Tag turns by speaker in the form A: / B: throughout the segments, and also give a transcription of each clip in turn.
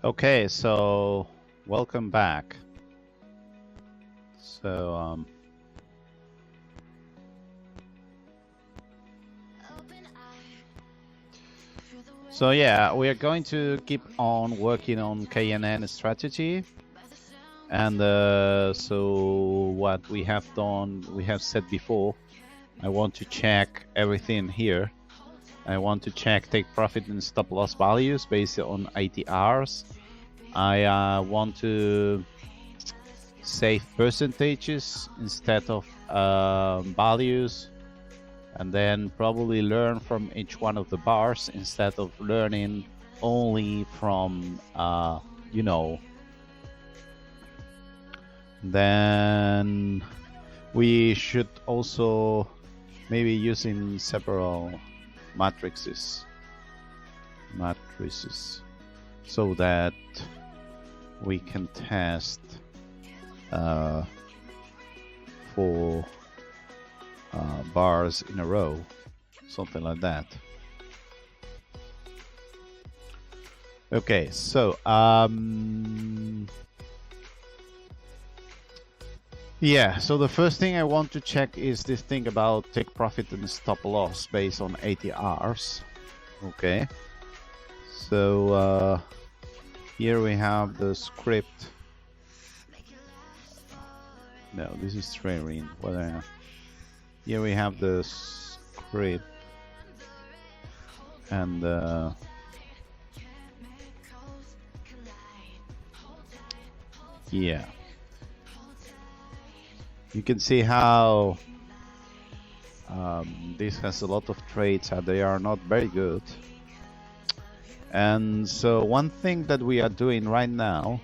A: Okay, so welcome back. So yeah, we are going to keep on working on KNN strategy. And so what we have done, we have said before, I want to check everything here. I want to check take profit and stop loss values based on ATRs. I want to save percentages instead of values, and then probably learn from each one of the bars instead of learning only from you know. Then we should also maybe using several matrices so that we can test for bars in a row, something like that. Okay, so yeah, so the first thing I want to check is this thing about take profit and stop loss based on ATRs. Okay, so here we have the script. No, this is trailing. Here we have the script, and yeah, you can see how this has a lot of traits and they are not very good. And so one thing that we are doing right now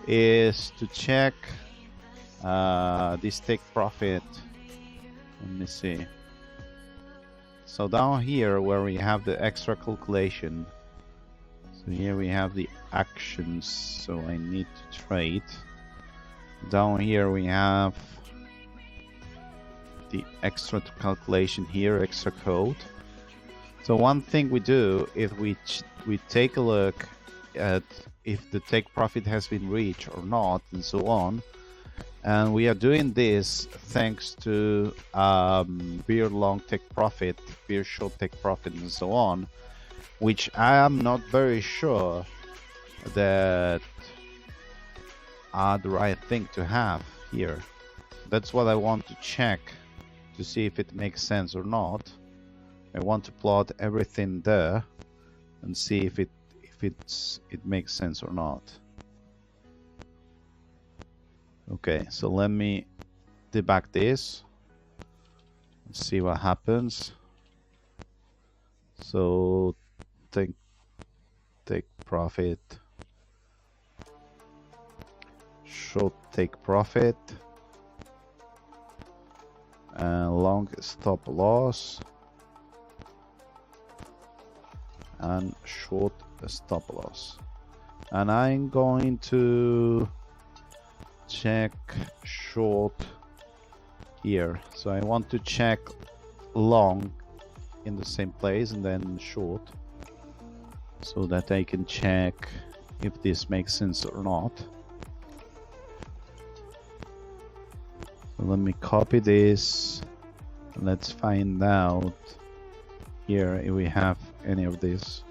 A: is to check this take profit. Let me see. So down here where we have the extra calculation, so here we have the actions, so I need to trade. Down here we have the extra calculation here, extra code. So one thing we do is we take a look at if the take profit has been reached or not, and so on. And we are doing this thanks to beer long take profit, beer short take profit, and so on, which I am not very sure that are the right thing to have here. That's what I want to check to see if it makes sense or not. I want to plot everything there and see if it makes sense or not. Okay, so let me debug this and see what happens. So take profit, short take profit, long stop loss, and short stop loss. And I'm going to check short here. So I want to check long in the same place and then short, so that I can check if this makes sense or not. So let me copy this. Let's find out here if we have any of this.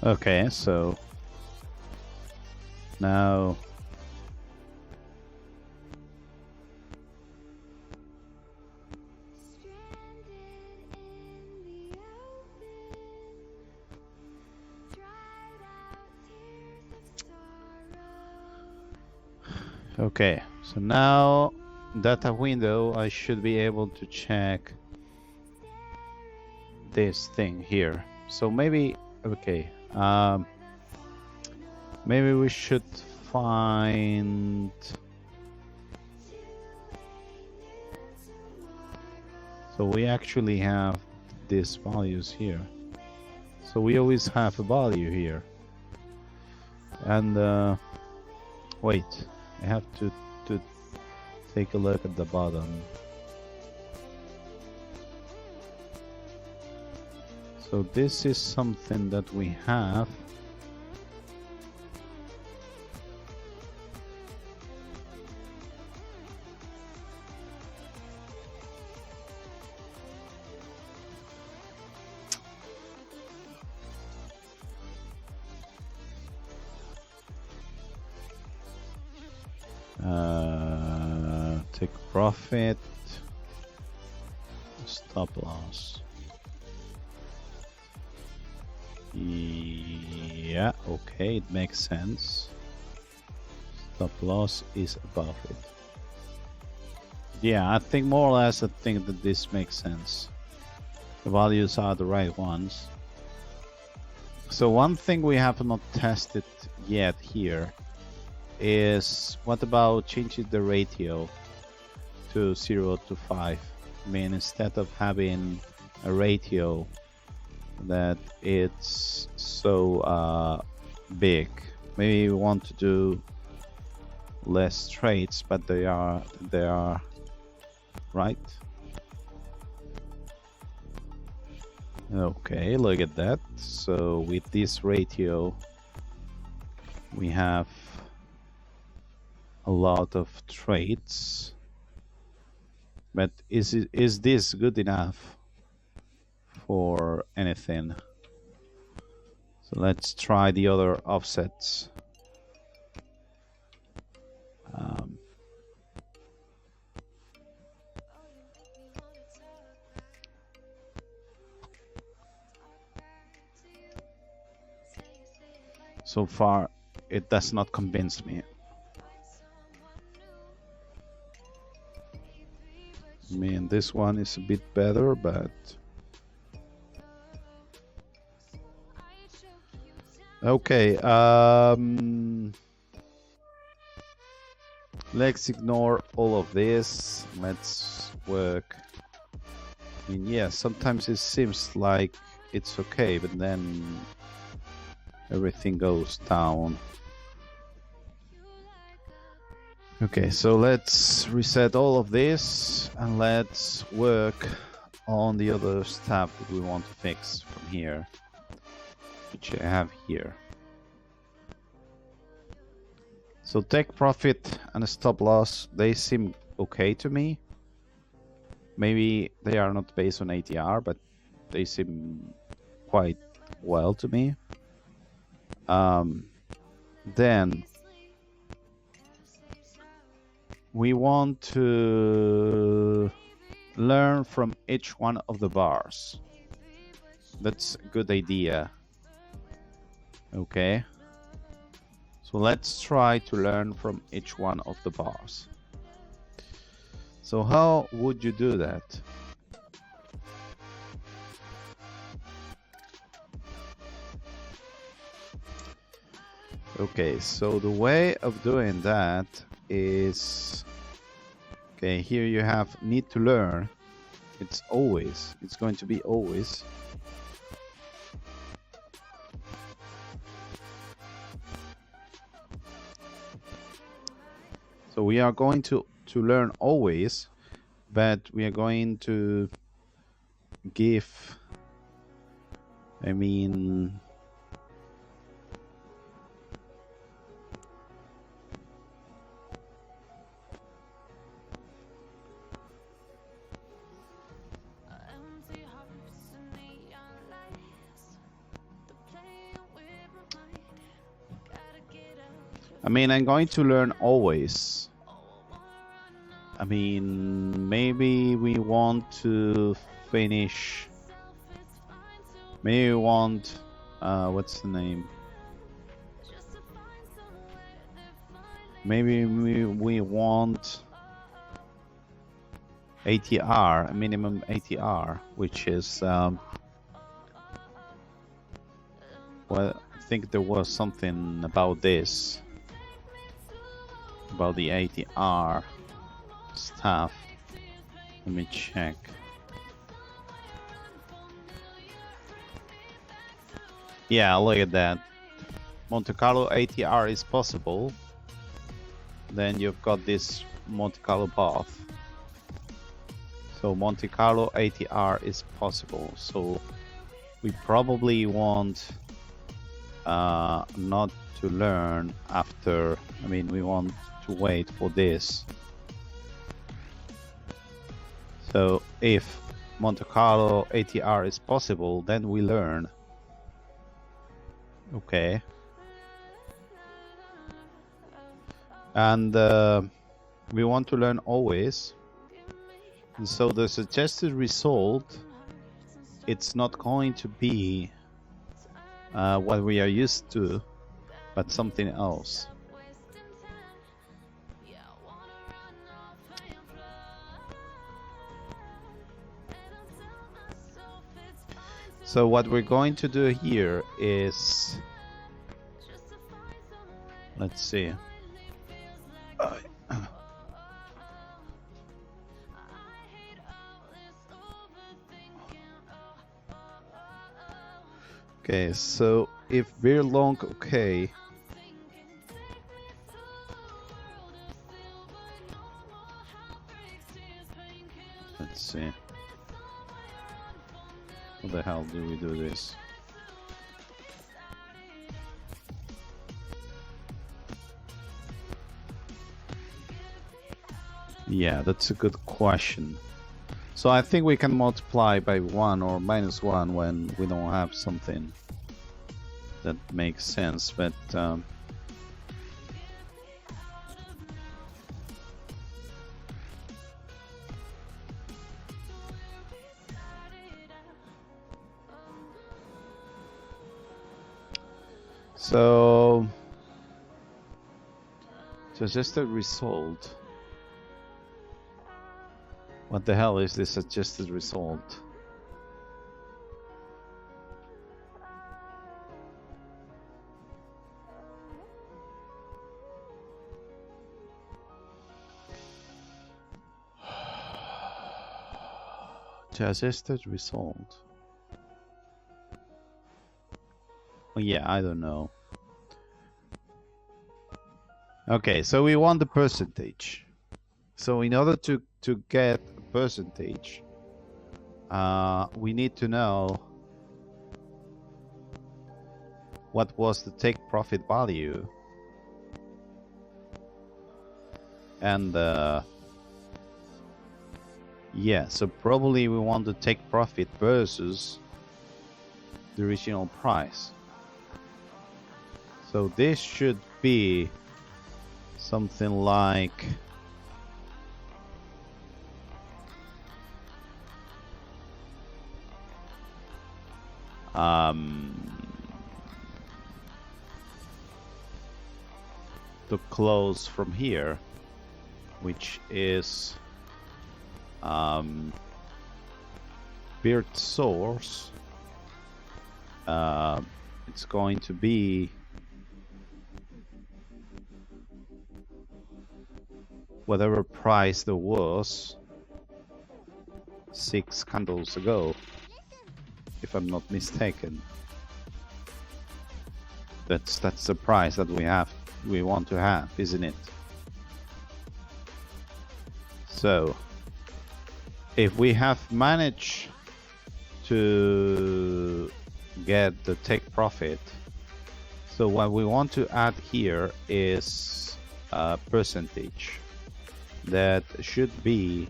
A: Okay, so now okay, so now data window, I should be able to check this thing here. So maybe okay, maybe we should find, so we actually have these values here, so we always have a value here. And wait, I have to take a look at the bottom. So this is something that we have. Take profit, stop loss. Yeah, okay, it makes sense. Stop loss is above it. Yeah, I think more or less, I think that this makes sense. The values are the right ones. So one thing we have not tested yet here is, what about changing the ratio to 0 to 5? I mean, instead of having a ratio that it's so big, maybe we want to do less trades, but they are right. Okay, look at that. So with this ratio we have a lot of trades, but is this good enough for anything? So let's try the other offsets. So far it does not convince me. I mean, this one is a bit better, but okay, let's ignore all of this. Let's work. I mean, yeah, sometimes it seems like it's okay, but then everything goes down. Okay, so let's reset all of this and let's work on the other stuff that we want to fix from here, which I have here. So take profit and stop loss, they seem okay to me. Maybe they are not based on ATR, but they seem quite well to me. Then we want to learn from each one of the bars. That's a good idea. Okay. So let's try to learn from each one of the bars. So how would you do that? Okay, so the way of doing that is, okay, here you have need to learn. It's always, it's going to be always. So we are going to learn always, but we are going to give, I mean, I'm going to learn always. I mean, maybe we want to finish. Maybe we want, what's the name? Maybe we want ATR, a minimum ATR, which is, well, I think there was something about this, about the ATR stuff. Let me check. Yeah, look at that. Monte Carlo ATR is possible. Then you've got this Monte Carlo path. So Monte Carlo ATR is possible. So we probably want not to learn after, we want to wait for this. So if Monte Carlo ATR is possible, then we learn. Okay. And we want to learn always. And so the suggested result, it's not going to be what we are used to, but something else. So what we're going to do here is, let's see. Okay, so if we're long, okay. Let's see. How the hell do we do this? Yeah, that's a good question. So I think we can multiply by 1 or minus 1 when we don't have something that makes sense, but so suggested result. What the hell is this suggested result? Suggested result. Oh, yeah, I don't know. Okay, so we want the percentage. So in order to get a percentage, we need to know what was the take profit value. And yeah, so probably we want to take profit versus the original price. So this should be something like the close from here, which is birth source. It's going to be whatever price there was 6 candles ago, if I'm not mistaken. That's the price that we want to have, isn't it? So if we have managed to get the take profit, so what we want to add here is a percentage that should be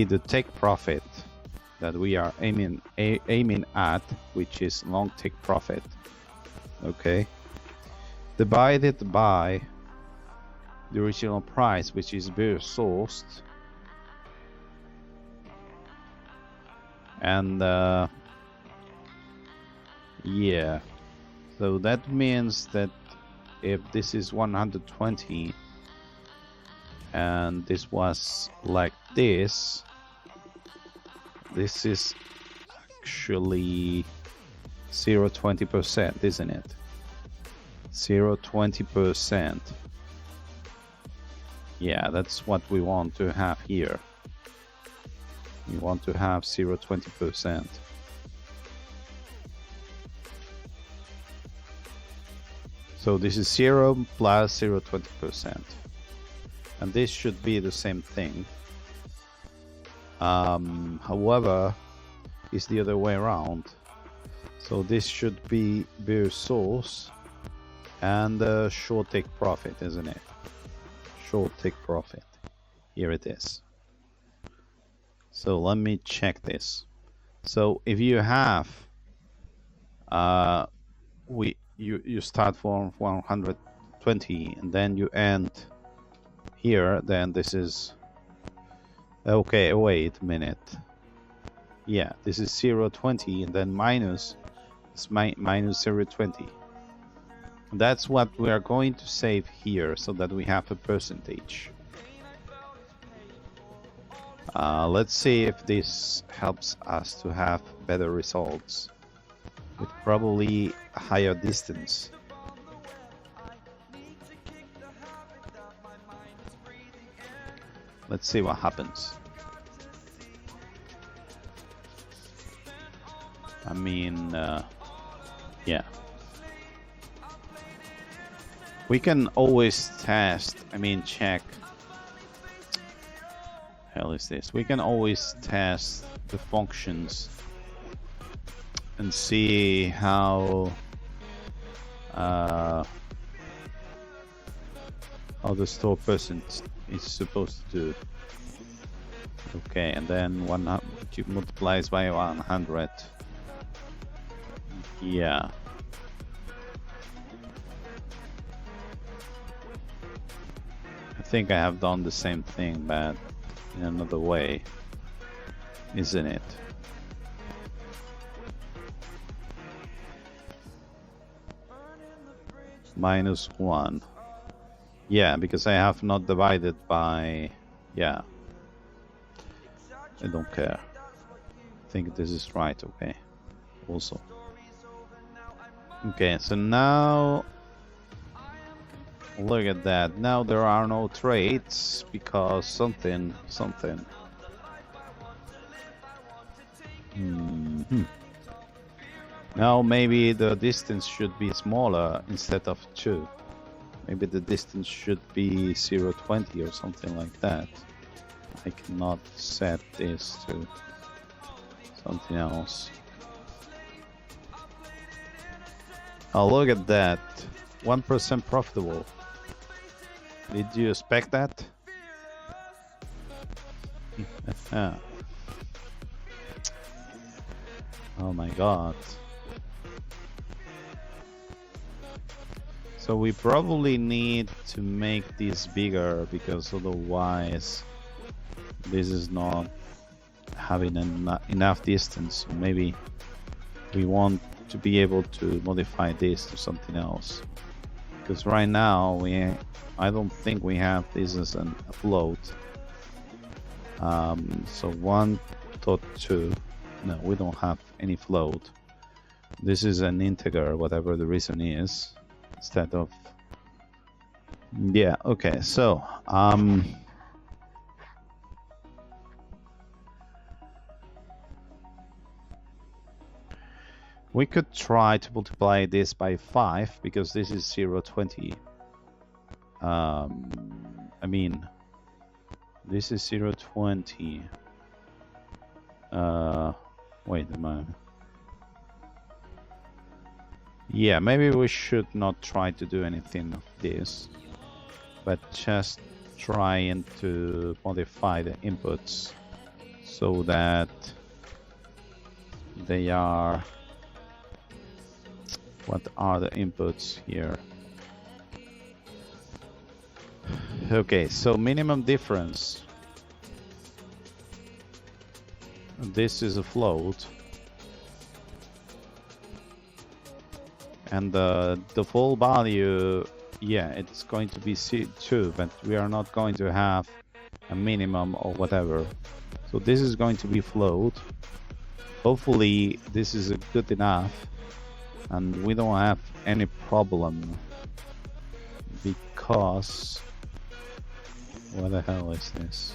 A: the take profit that we are aiming at, which is long take profit. Okay, divided by the original price, which is beer sourced, and yeah, so that means that if this is 120 and this was like this is actually 0.20%, isn't it? 0.20%. Yeah, that's what we want to have here. We want to have 0.20%. So this is 0 plus 0.20%. And this should be the same thing. However, it's the other way around. So this should be beer source and short take profit, isn't it? Short take profit. Here it is. So let me check this. So if you have you start from 120 and then you end here, then this is okay. Wait a minute. Yeah, this is 0.20 and then minus is minus 0.20. That's what we are going to save here, so that we have a percentage. Let's see if this helps us to have better results with probably a higher distance. Let's see what happens. I mean, yeah. We can always test, check. Hell is this? We can always test the functions and see how the store person is supposed to do. Okay, and then 100 multiplies by 100. Yeah. I think I have done the same thing, but in another way, isn't it? -1. Yeah, because I have not divided by... Yeah. I don't care. I think this is right, okay. Also. Okay, so now... Look at that. Now there are no trades because something. Now maybe the distance should be smaller instead of 2. Maybe the distance should be 0.20 or something like that. I cannot set this to something else. Oh, look at that. 1% profitable. Did you expect that? Oh my god. So we probably need to make this bigger, because otherwise this is not having enough distance. Maybe we want to be able to modify this to something else, because right now I don't think we have this as a float. So 1.2, no, we don't have any float. This is an integer, whatever the reason is, instead of, yeah, okay. So we could try to multiply this by 5, because this is 0.20. I mean, this is 0.20. Wait a moment. Yeah, maybe we should not try to do anything of this, but just trying to modify the inputs so that they are, what are the inputs here? Okay, so minimum difference. This is a float. And the default value, yeah, it's going to be C2, but we are not going to have a minimum or whatever. So this is going to be float. Hopefully this is good enough and we don't have any problem, because what the hell is this?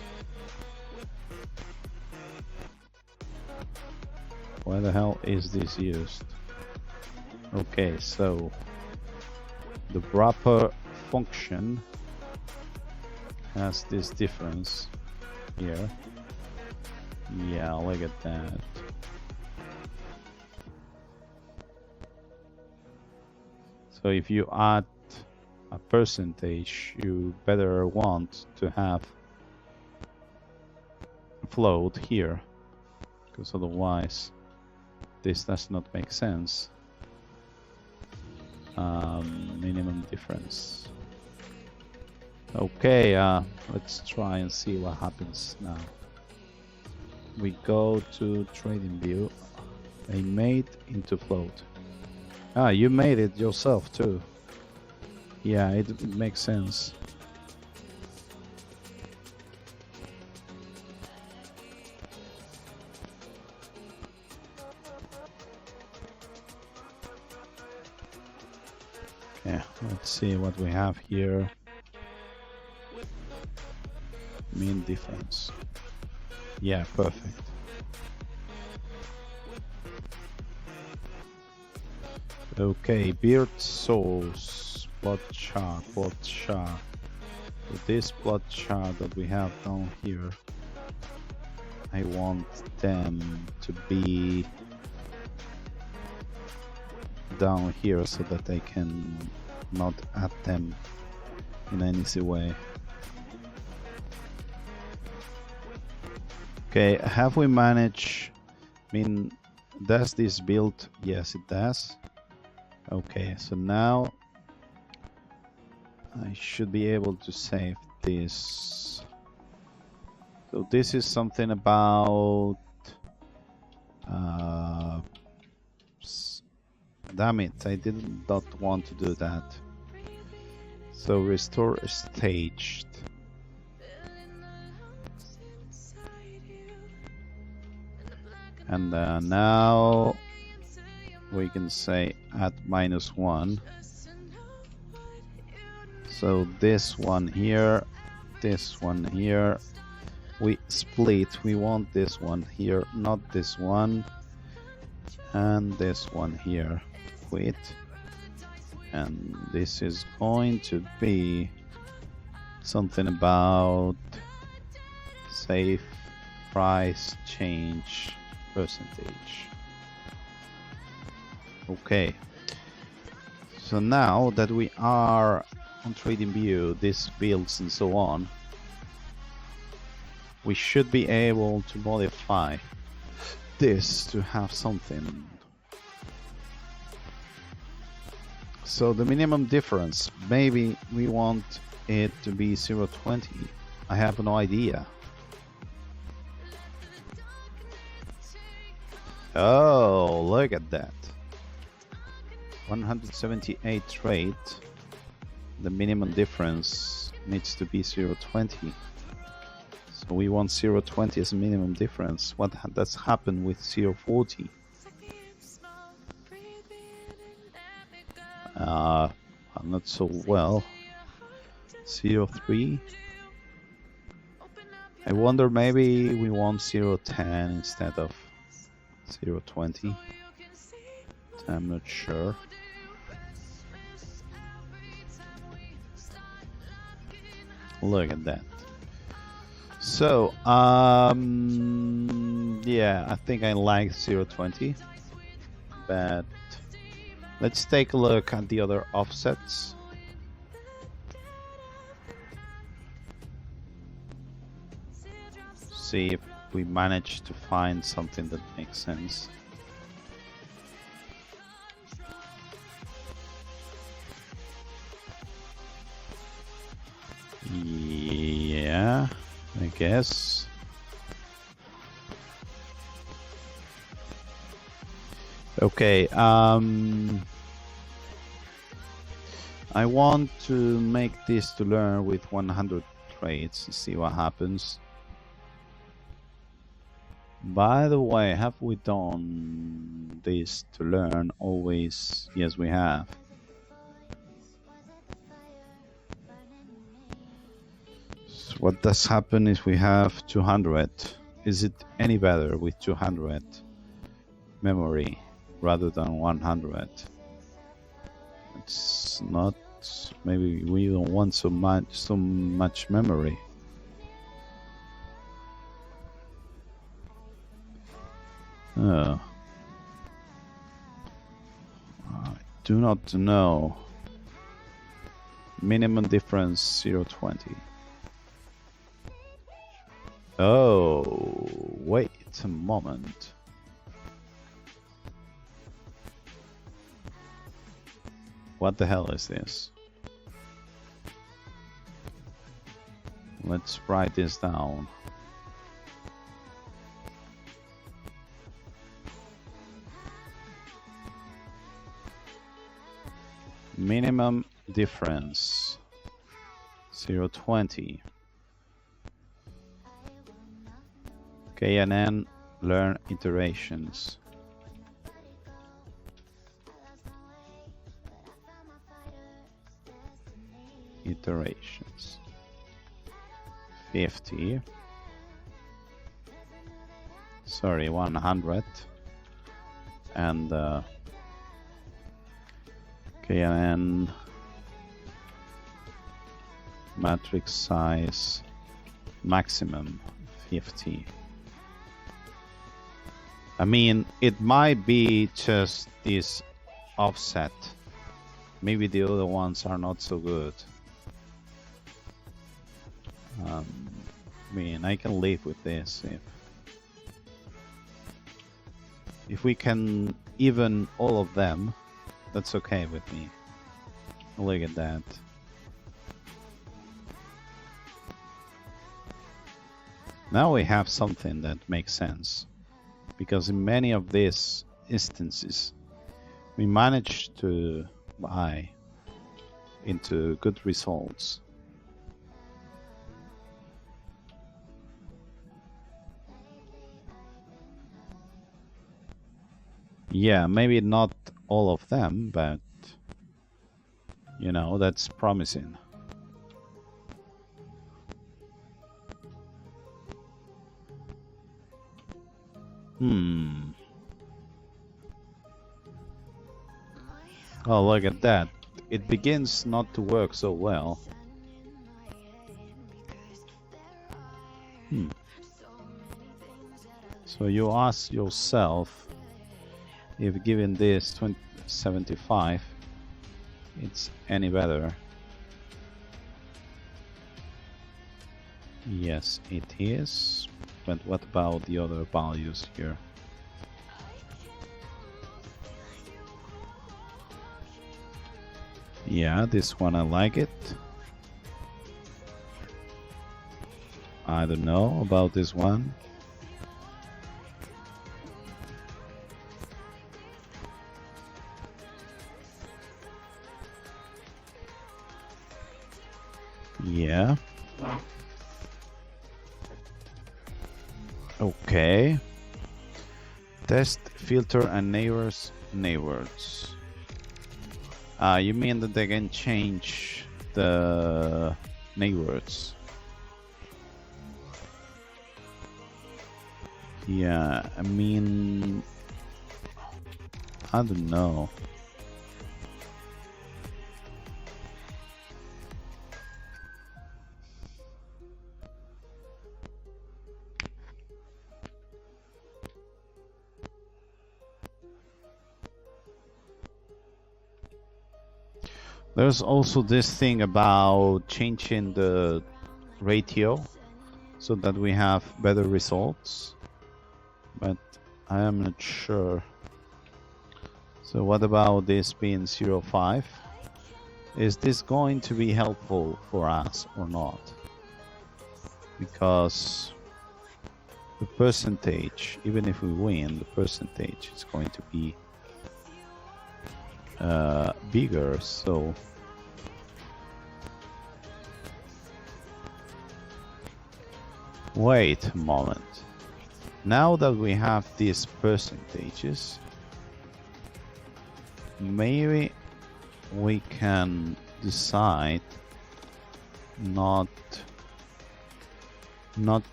A: Why the hell is this used? Okay, so the wrapper function has this difference here. Yeah, look at that. So if you add a percentage, you better want to have a float here, because otherwise this does not make sense. Minimum difference. Okay, let's try and see what happens now. We go to trading view. I made into float. Ah, you made it yourself too. Yeah, it makes sense. Yeah, let's see what we have here. Mean difference. Yeah, perfect. Okay, beard source, plot chart, plot chart. So this plot chart that we have down here, I want them to be down here so that I can not add them in an easy way. Okay, have we managed? I mean, does this build? Yes, it does. Okay, so now I should be able to save this. So this is something about damn it, I did not want to do that. So restore staged. And now we can say add -1. So this one here, this one here, we split. We want this one here, not this one, and this one here. Quit. And this is going to be something about save price change percentage. Okay, So now that we are on trading view, this builds and so on, we should be able to modify this to have something. So the minimum difference, maybe we want it to be 0.20. I have no idea. Oh, look at that. 178 trade. The minimum difference needs to be 0.20. So we want 0.20 as a minimum difference. What does happen with 0.40? Not so well. 0.3. I wonder, maybe we want 0.10 instead of 0.20. I'm not sure. Look at that. So, yeah, I think I like 0.20, but let's take a look at the other offsets. See if we manage to find something that makes sense. Yeah, I guess. Okay, I want to make this to learn with 100 trades and see what happens. By the way, have we done this to learn always? Yes, we have. So what does happen if we have 200? Is it any better with 200 memory rather than 100? It's not. Maybe we don't want so much memory. Oh. I do not know. Minimum difference 0.20. Oh, wait a moment. What the hell is this? Let's write this down. Minimum difference 0.20. KNN learn iterations. Iterations 50. Sorry, 100. And KNN matrix size maximum 50. I mean, it might be just this offset. Maybe the other ones are not so good. I mean, I can live with this if we can even all of them. That's okay with me. Look at that. Now we have something that makes sense, because in many of these instances we managed to buy into good results. Yeah, maybe not all of them, but you know, that's promising. Oh, look at that. It begins not to work so well. So you ask yourself, if given this 75, it's any better. Yes, it is. But what about the other values here? Yeah, this one I like it. I don't know about this one. Yeah. Okay. Test, filter, and neighbors. You mean that they can change the neighbors? Yeah, I mean, I don't know. There's also this thing about changing the ratio so that we have better results, but I am not sure. So what about this being 0.5? Is this going to be helpful for us or not? Because the percentage, even if we win, the percentage is going to be bigger, so wait a moment. Now that we have these percentages, maybe we can decide not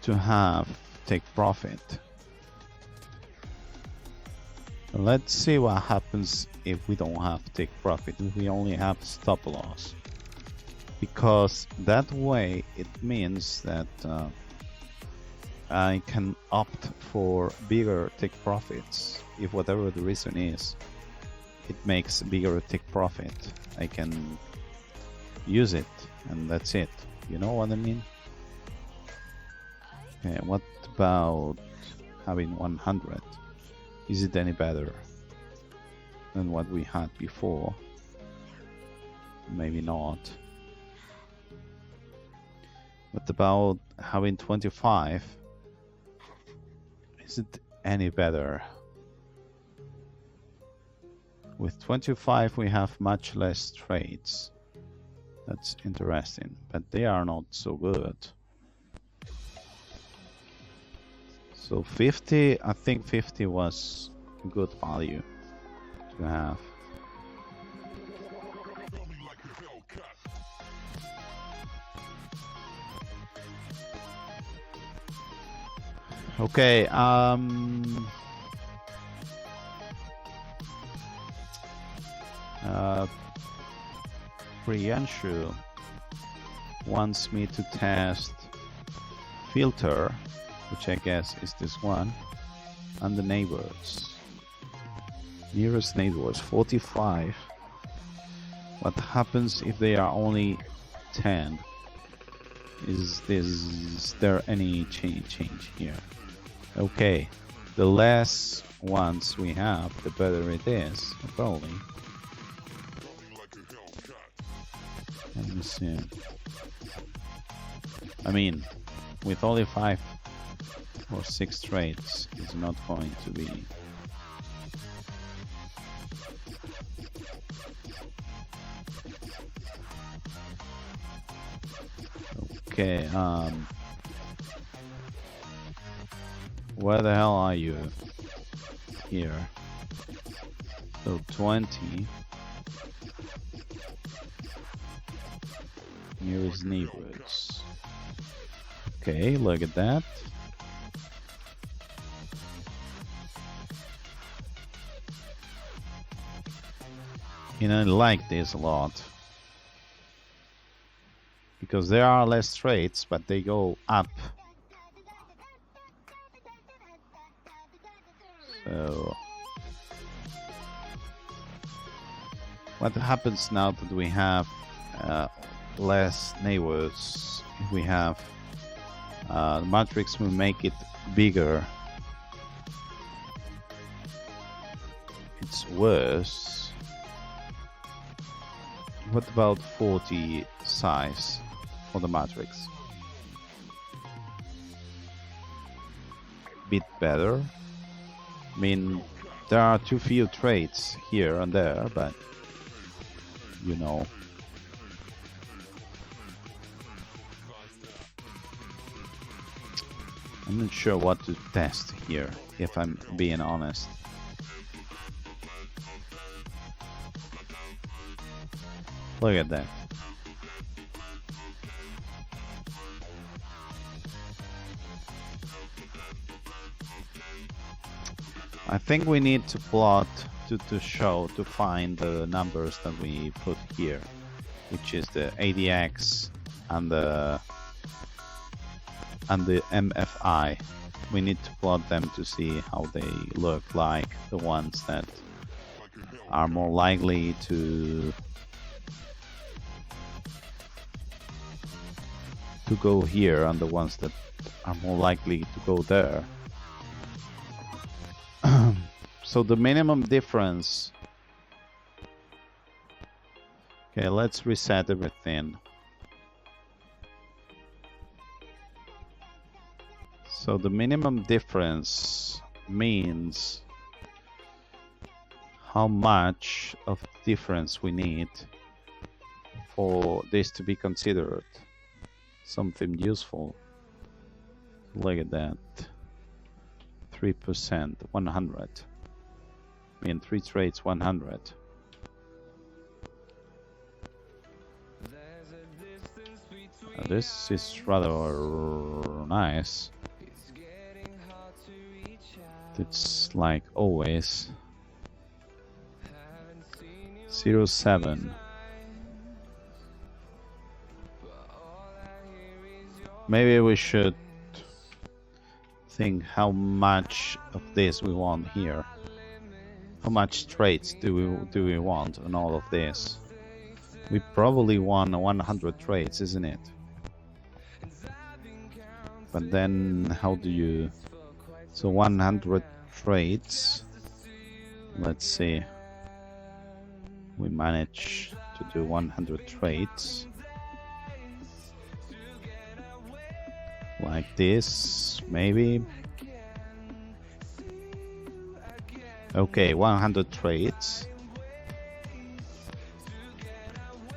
A: to have take profit. Let's see what happens if we don't have take profit, if we only have stop loss. Because that way it means that I can opt for bigger take profits. If whatever the reason is, it makes bigger take profit, I can use it and that's it. You know what I mean? Okay, what about having 100? Is it any better than what we had before? Maybe not. What about having 25? Is it any better? With 25 we have much less trades. That's interesting, but they are not so good. So 50, I think 50 was a good value to have. Okay, Priyanshu wants me to test filter, which I guess is this one, and the neighbors. Nearest neighbors, 45. What happens if they are only 10? Is there any change here? Okay, the less ones we have, the better it is, probably. Let me see. I mean, with only 5 or 6 trades, it's not going to be. Okay, where the hell are you? Here. So 20. Nearest neighbors. Okay, look at that. You know, I like this a lot. Because there are less trades, but they go up. So What happens now that we have less neighbors? If we have the matrix, will make it bigger. It's worse. What about 40 size for the matrix? Bit better. I mean, there are too few traits here and there, but you know. I'm not sure what to test here, if I'm being honest. Look at that. I think we need to plot to find the numbers that we put here, which is the ADX and the MFI. We need to plot them to see how they look like, the ones that are more likely to go here and the ones that are more likely to go there. So the minimum difference. Okay, let's reset everything. So the minimum difference means how much of difference we need for this to be considered something useful. Look at that. 3%, 100. I mean, 3 traits, 100. This is rather nice. It's like always. 0.7. Maybe we should think how much of this we want here. How much traits do we want on all of this? We probably want 100 traits, isn't it? But then how do you... So 100 traits. Let's see. We manage to do 100 traits. Like this, maybe. Okay, 100 traits.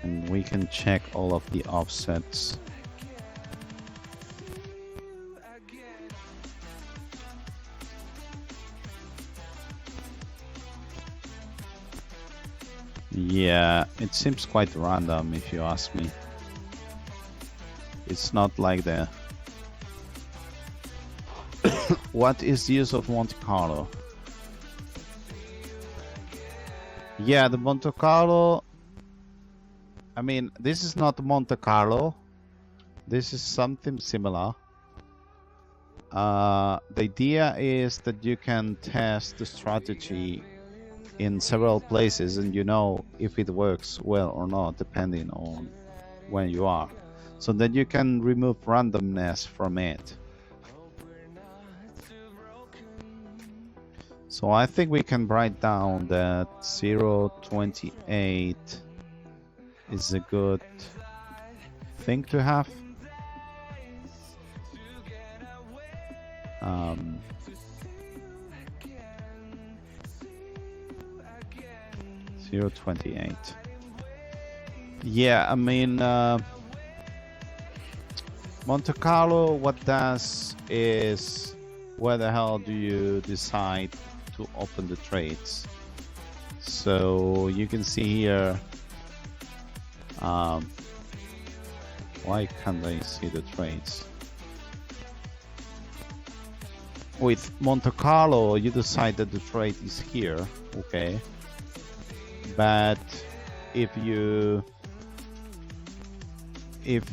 A: And we can check all of the offsets. Yeah, it seems quite random if you ask me. It's not like the... What is the use of Monte Carlo? Yeah, the Monte Carlo... I mean, this is not Monte Carlo. This is something similar. The idea is that you can test the strategy in several places and you know if it works well or not depending on when you are. So that you can remove randomness from it. So I think we can write down that 0.28 is a good thing to have. 0.28. Yeah, I mean, Monte Carlo, what does is where the hell do you decide to open the trades? So you can see here. Why can't I see the trades? With Monte Carlo, you decide that the trade is here, okay? But if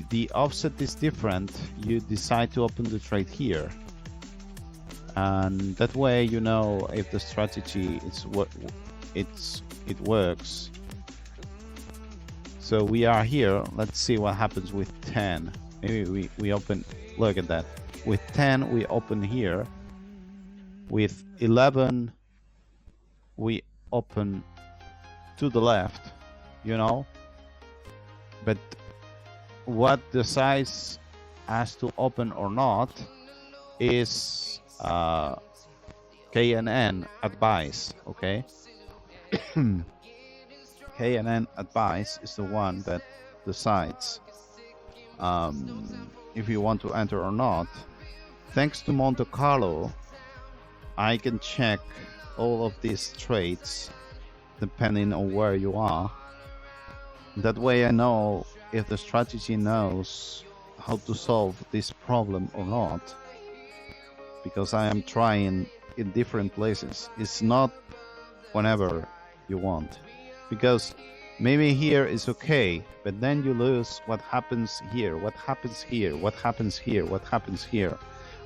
A: the offset is different, you decide to open the trade here, and that way you know if the strategy it works So we are here. Let's see what happens with 10. Maybe we open, look at that. With 10, we open here. With 11, we open to the left, you know. But what the size has to open or not is KNN advice, okay? KNN advice is the one that decides if you want to enter or not. Thanks to Monte Carlo, I can check all of these traits depending on where you are. That way I know if the strategy knows how to solve this problem or not, because I am trying in different places. It's not whenever you want, because maybe here is okay, but then you lose what happens here, what happens here, what happens here, what happens here.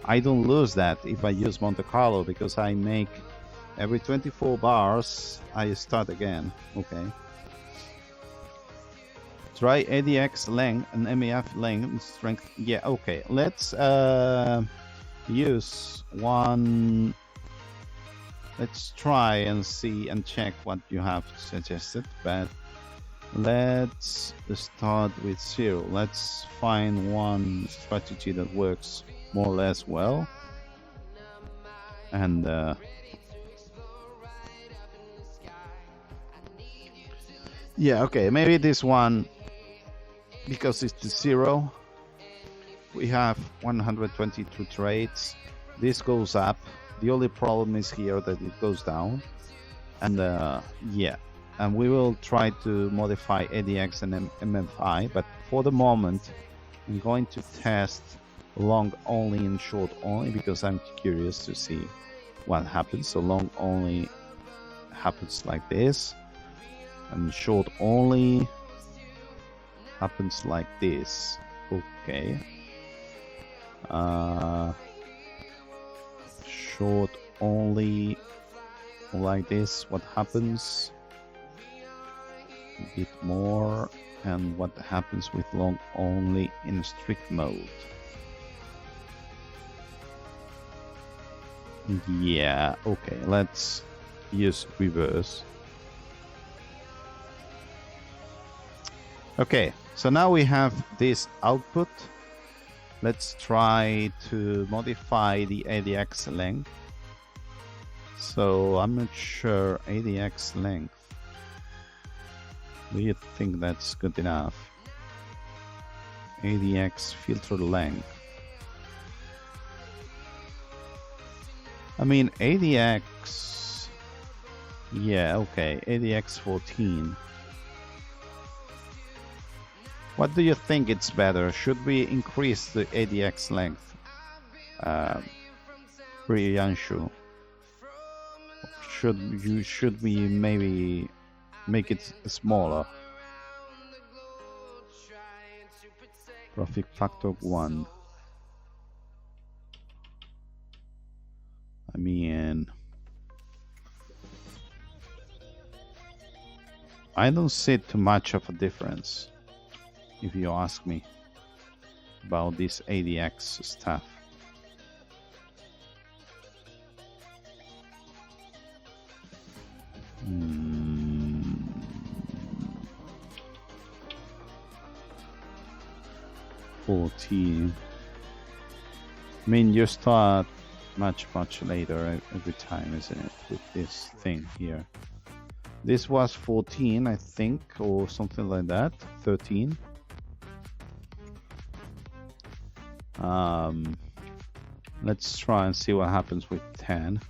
A: I don't lose that if I use Monte Carlo, because I make every 24 bars I start again. Okay, try ADX length and MEF length and strength. Yeah, okay, let's use one. Let's try and see and check what you have suggested, but let's start with 0. Let's find one strategy that works more or less well, and yeah, okay, maybe this one, because it's the 0. We have 122 trades. This goes up. The only problem is here that it goes down, and yeah, and we will try to modify ADX and MFI, but for the moment I'm going to test long only and short only, because I'm curious to see what happens. So long only happens like this, and short only happens like this. Okay, short only like this, what happens? A bit more. And what happens with long only in strict mode? Yeah, okay, let's use reverse. Okay, so now we have this output. Let's try to modify the ADX length. So I'm not sure ADX length. Do you think that's good enough? ADX filter length. I mean, ADX. Yeah, okay, ADX 14. What do you think it's better? Should we increase the ADX length? Priyanshu. Should we maybe make it smaller? Profit factor 1. I mean, I don't see too much of a difference, if you ask me about this ADX stuff. Hmm. 14. I mean, you start much later every time, isn't it, with this thing here? This was 14, I think, or something like that. 13. Let's try and see what happens with 10.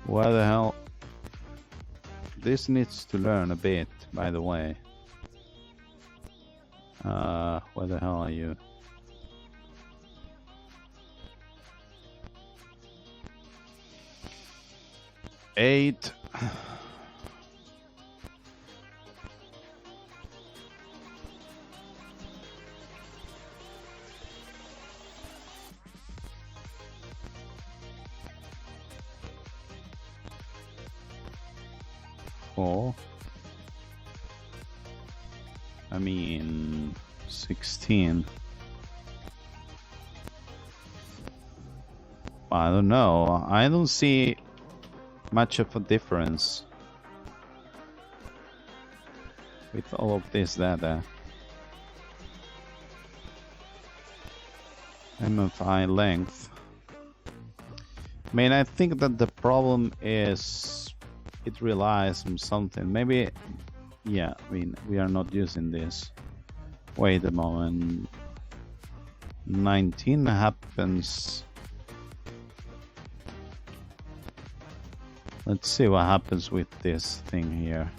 A: Where the hell? This needs to learn a bit, by the way. Where the hell are you? Eight. 24. I mean 16. I don't know. I don't see much of a difference with all of this data. MFI length. I mean, I think that the problem is it relies on something. Maybe, yeah, I mean, we are not using this. Wait a moment. 19 happens. Let's see what happens with this thing here.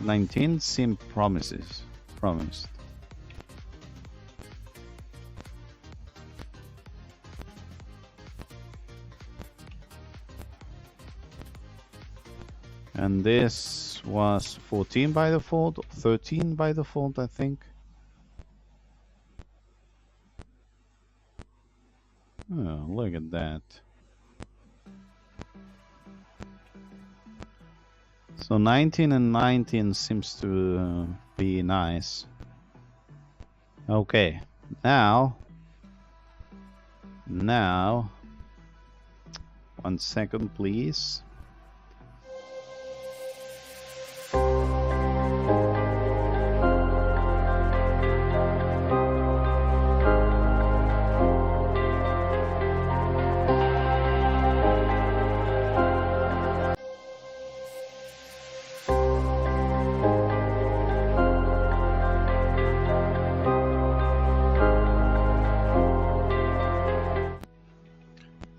A: 19 seem promised. And this was 14 by default, 13 by default, I think. Oh, look at that. So 19 and 19 seems to be nice. Okay, now, 1 second, please.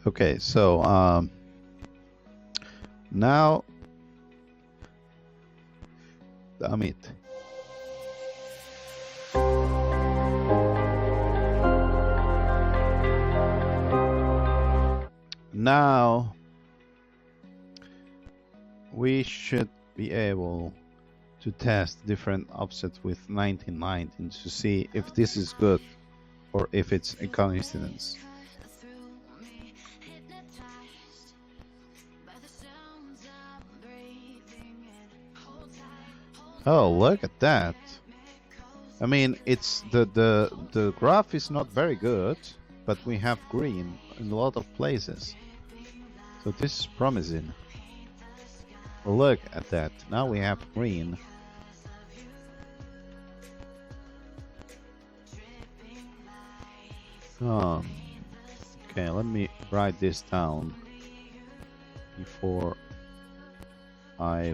A: Okay, so now, damn it. Now we should be able to test different offsets with 1919 to see if this is good or if it's a coincidence. Oh, look at that. I mean, it's the graph is not very good, but we have green in a lot of places. So this is promising. Look at that. Now we have green. Okay, let me write this down before I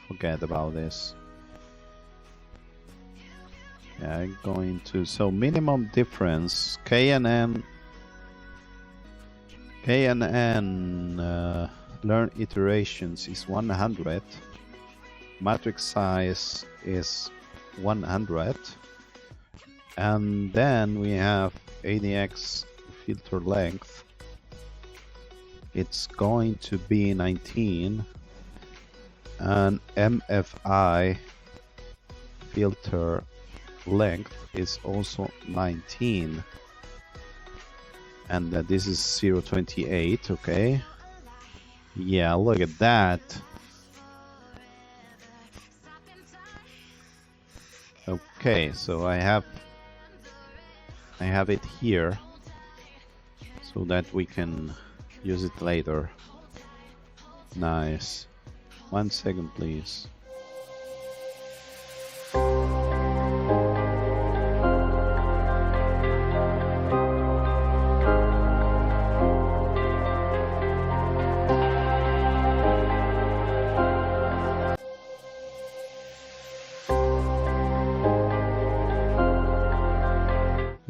A: forget about this. Yeah, I'm going to, so minimum difference, KNN learn iterations is 100, matrix size is 100, and then we have ADX filter length, it's going to be 19, and MFI filter length is also 19, and this is 0.28. Okay, yeah, look at that. Okay, so I have it here so that we can use it later. Nice. 1 second, please.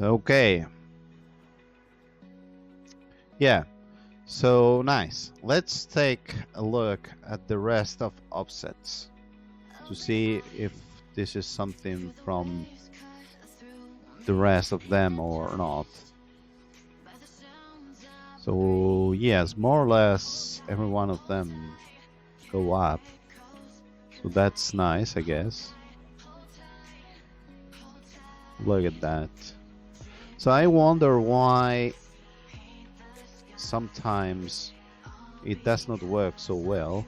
A: Okay. Yeah. So nice. Let's take a look at the rest of offsets to see if this is something from the rest of them or not. So yes, more or less every one of them go up. So that's nice, I guess. Look at that. So I wonder why sometimes it does not work so well,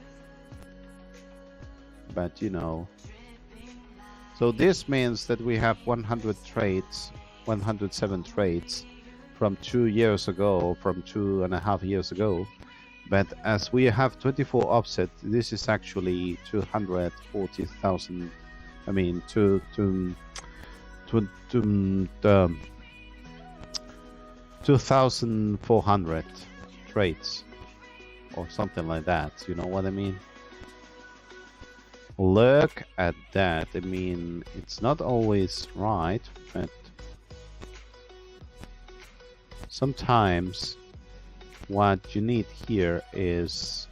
A: but you know. So this means that we have 100 trades, 107 trades from 2 years ago, from 2.5 years ago. But as we have 24 offset, this is actually 240,000. I mean, 2,400 trades or something like that. You know what I mean? Look at that. I mean, it's not always right, but sometimes what you need here is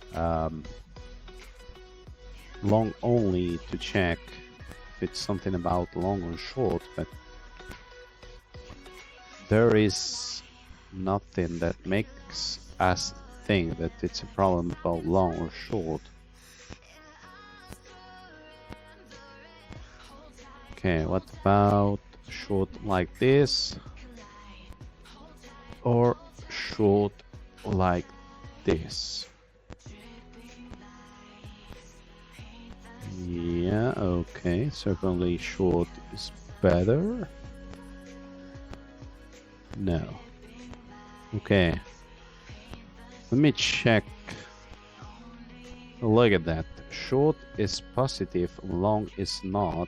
A: long only to check if it's something about long or short, but there is nothing that makes us think that it's a problem about long or short. Okay, what about short like this or short like this? Yeah, okay, certainly short is better. No. Okay. Let me check. Look at that. Short is positive, long is not.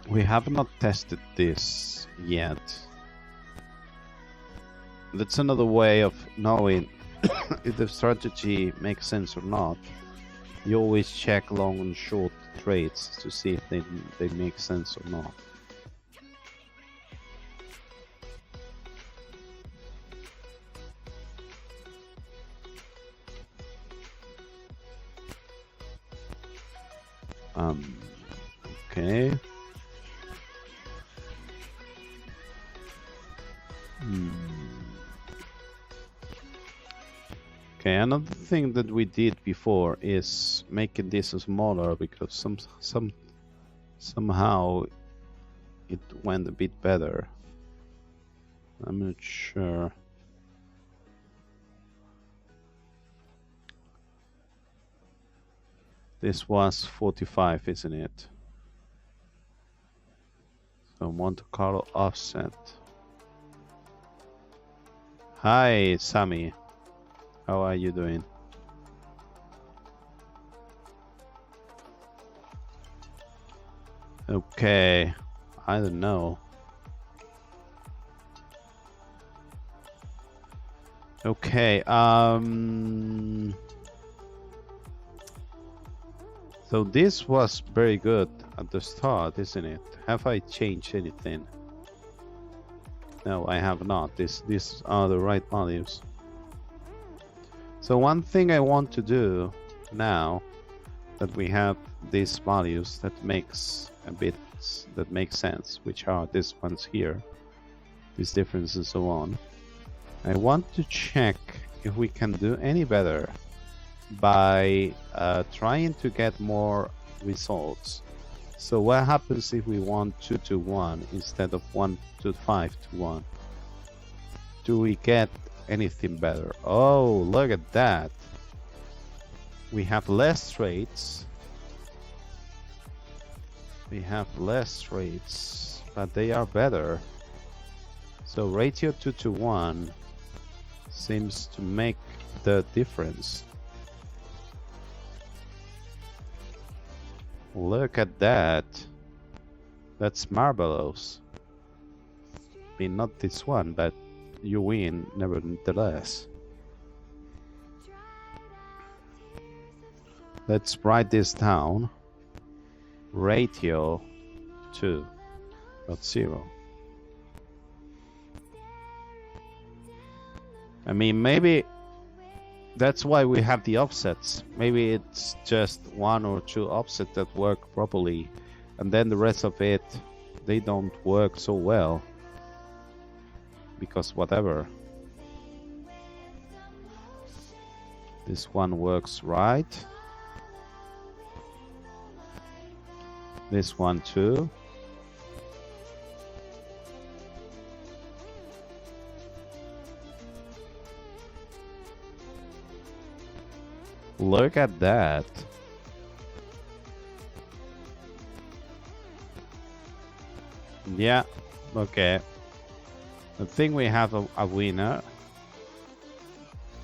A: We have not tested this yet. That's another way of knowing if the strategy makes sense or not. You always check long and short trades to see if they make sense or not. Okay. Okay, another thing that we did before is making this smaller because somehow it went a bit better. I'm not sure. This was 45, isn't it? So Monte Carlo offset. Hi, Sammy. How are you doing? Okay, I don't know. Okay, so this was very good at the start, isn't it? Have I changed anything? No, I have not. These are the right values. So one thing I want to do now that we have these values that makes sense, which are these ones here, these differences and so on. I want to check if we can do any better by trying to get more results. So what happens if we want 2 to 1 instead of 1 to 5 to 1? Do we get anything better? Oh, look at that. We have less trades. We have less trades, but they are better. So ratio 2 to 1 seems to make the difference. Look at that. That's marvelous. I mean, not this one, but you win nevertheless. Let's write this down. Ratio 2.0. I mean, maybe that's why we have the offsets. Maybe it's just 1 or 2 offsets that work properly, and then the rest of it, they don't work so well. Because whatever. This one works right. This one too. Look at that. Yeah, okay. I think we have a winner.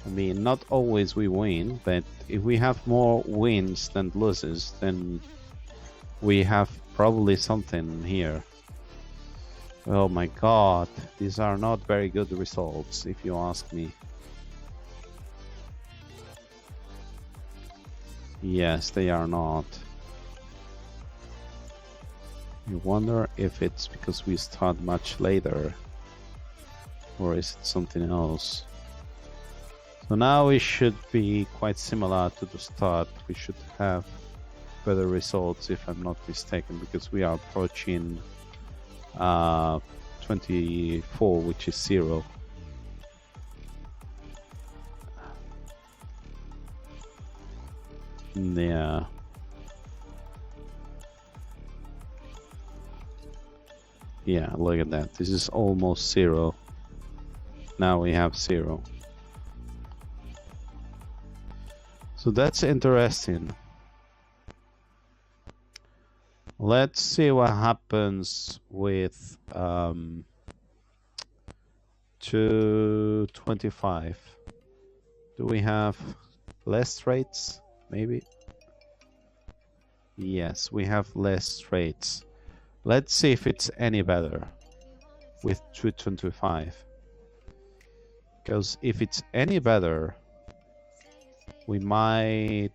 A: I mean, not always we win, but if we have more wins than losses, then we have probably something here. Oh my god, these are not very good results, if you ask me. Yes, they are not. You wonder if it's because we start much later, or is it something else? So now we should be quite similar to the start. We should have better results, if I'm not mistaken, because we are approaching 24, which is 0. Yeah. Yeah, look at that. This is almost 0. Now we have 0. So that's interesting. Let's see what happens with 225. Do we have less traits? Maybe. Yes, we have less traits. Let's see if it's any better with 225. Because if it's any better, we might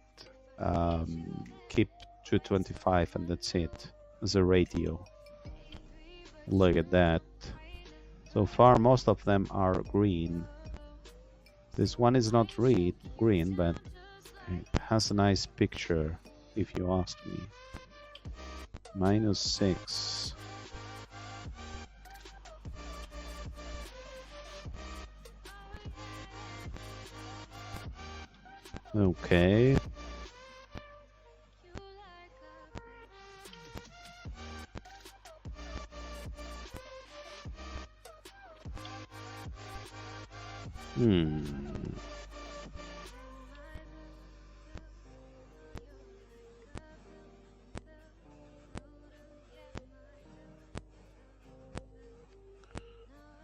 A: keep 225 and that's it as a radio. Look at that. So far most of them are green. This one is not green, but it has a nice picture, if you ask me. -6. Okay.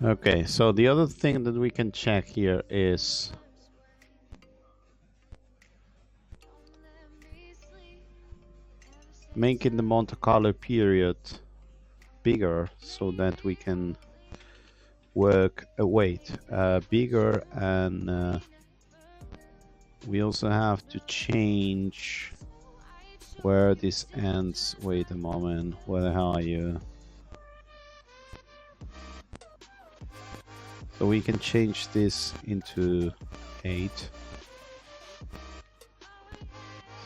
A: Okay, so the other thing that we can check here is making the Monte Carlo period bigger so that we can work bigger, and we also have to change where this ends. Wait a moment, where the hell are you? So we can change this into 8.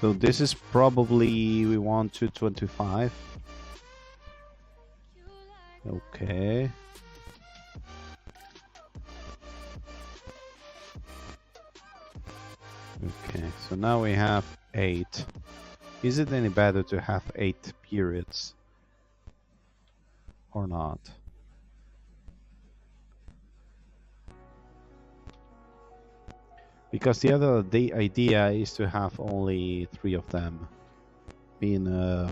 A: So this is probably, we want 225. Okay. Okay, so now we have 8. Is it any better to have 8 periods or not? Because the idea is to have only 3 of them. Yeah.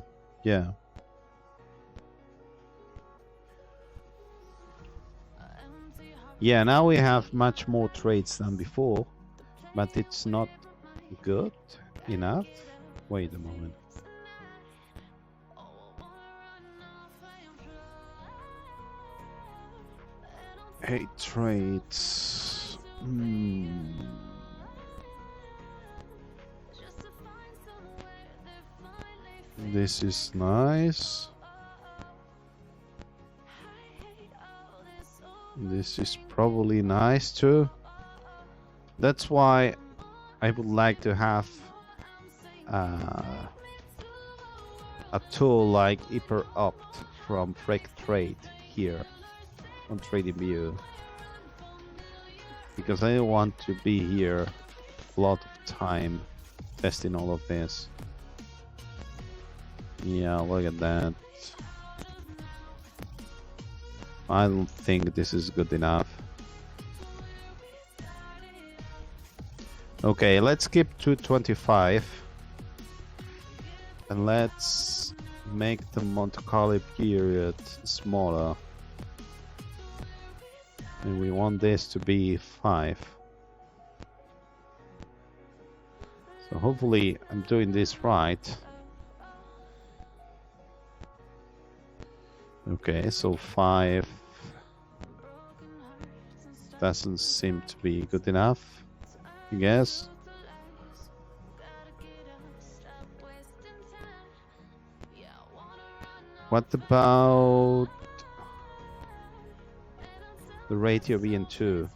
A: Yeah, now we have much more traits than before, but it's not good enough. Wait a moment. Eight traits. This is nice. This is probably nice too. That's why I would like to have a tool like hyperopt from Freak Trade here on Trading View, because I don't want to be here a lot of time testing all of this. Yeah, look at that. I don't think this is good enough. Okay, let's keep 225 and let's make the Monte Carlo period smaller, and we want this to be 5. So hopefully I'm doing this right. Okay, so 5 doesn't seem to be good enough, I guess. What about the ratio being 2?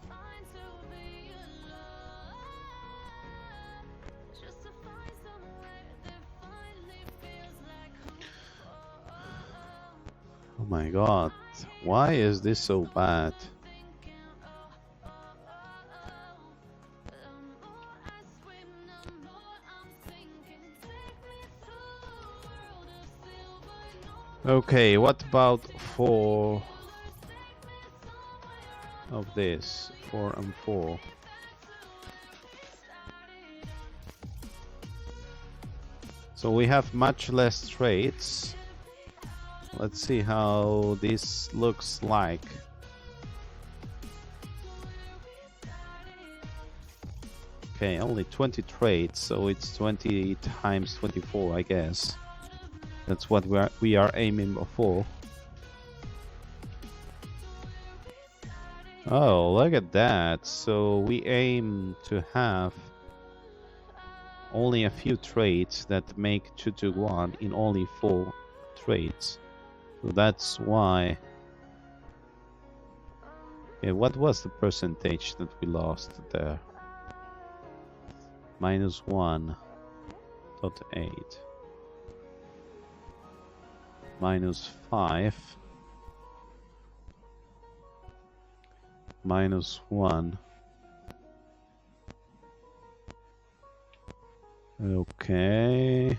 A: Oh my god, why is this so bad? Okay, what about 4 of this? 4 and 4. So we have much less traits. Let's see how this looks like. Okay, only 20 traits, so it's 20 times 24, I guess. That's what we are aiming for. Oh, look at that. So we aim to have only a few traits that make 2 to 1 in only 4 traits. So that's why. Yeah, what was the percentage that we lost there? -1.8. -5. -1. Okay.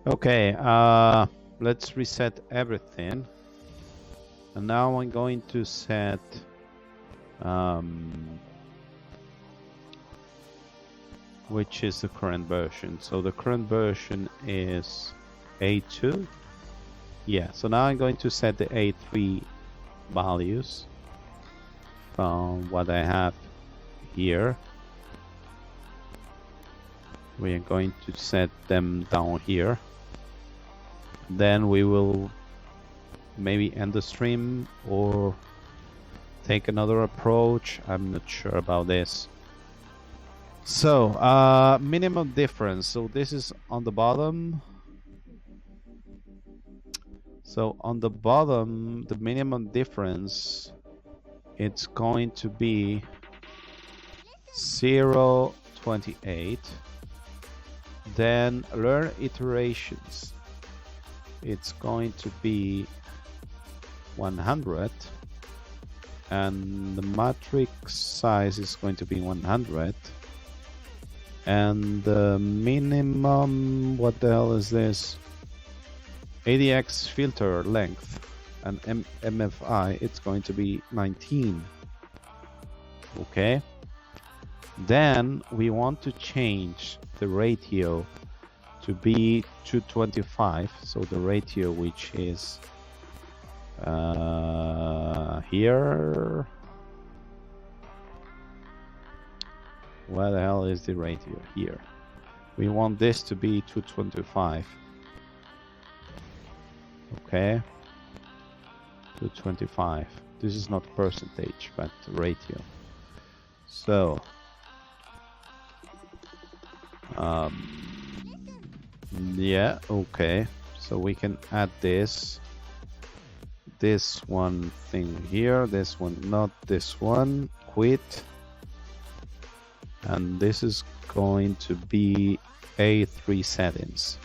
A: Okay, let's reset everything. And now I'm going to set which is the current version. So the current version is A2. Yeah, so now I'm going to set the A3 values from what I have here. We are going to set them down here. Then we will maybe end the stream or take another approach. I'm not sure about this. So minimum difference. So this is on the bottom. So on the bottom, the minimum difference, it's going to be 0.28. Then learn iterations, it's going to be 100, and the matrix size is going to be 100, and the minimum, what the hell is this, ADX filter length and MFI, it's going to be 19. Okay, then we want to change the ratio to be 225, so the ratio which is here. Where the hell is the ratio? Here. We want this to be 225. Okay, 225. This is not percentage, but ratio. So yeah, okay, so we can add this one thing here, this one, not this one, quit, and this is going to be A3 settings.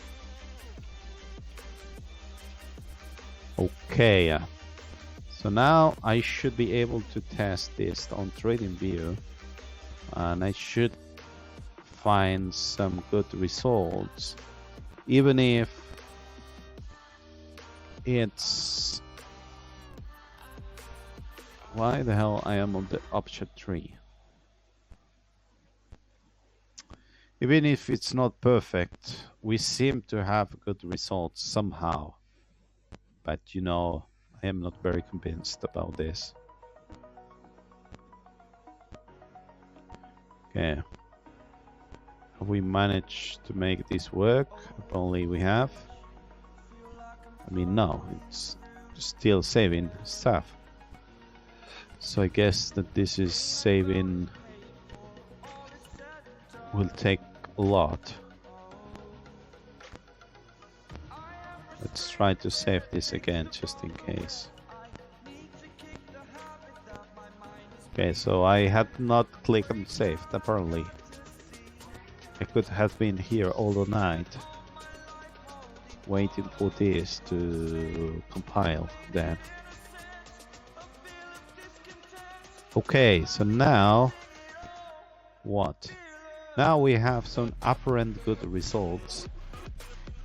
A: Okay, so now I should be able to test this on TradingView, and I should find some good results, even if it's... Why the hell I am on the object tree? Even if it's not perfect, we seem to have good results somehow. But you know, I am not very convinced about this. Okay. Have we managed to make this work? Apparently we have. I mean, no, it's still saving stuff. So I guess that this is saving will take a lot. Let's try to save this again just in case. Okay, so I had not clicked on saved apparently. I could have been here all the night waiting for this to compile then. Okay, so now what? Now we have some apparent good results,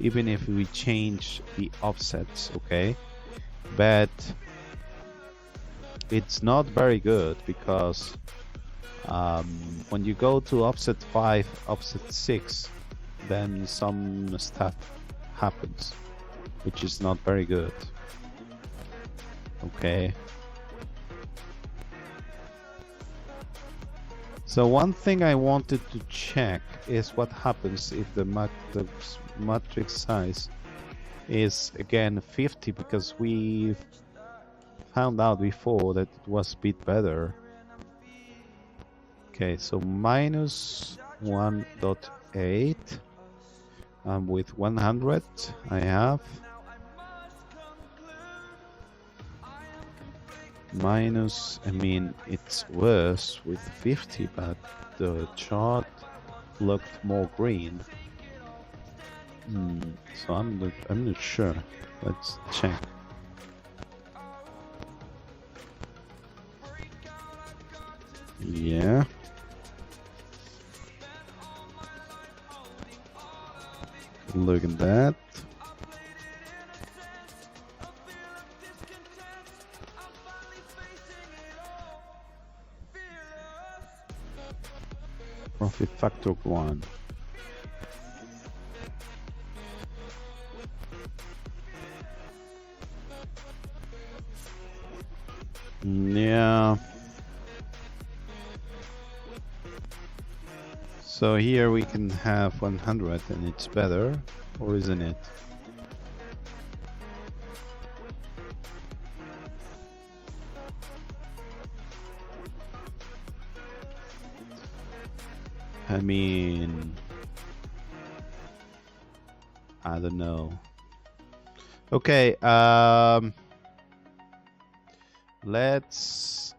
A: even if we change the offsets, okay? But it's not very good because when you go to offset 5, offset 6, then some stuff happens, which is not very good. Okay. So one thing I wanted to check is what happens if the matrix size is again 50, because we found out before that it was a bit better. Okay, so minus 1.8 with 100 I have minus, I mean it's worse with 50, but the chart looked more green. So I'm not sure. Let's check. Yeah. Look at that. Profit factor 1. Yeah. So here we can have 100 and it's better, or isn't it? I mean, I don't know. Okay, let's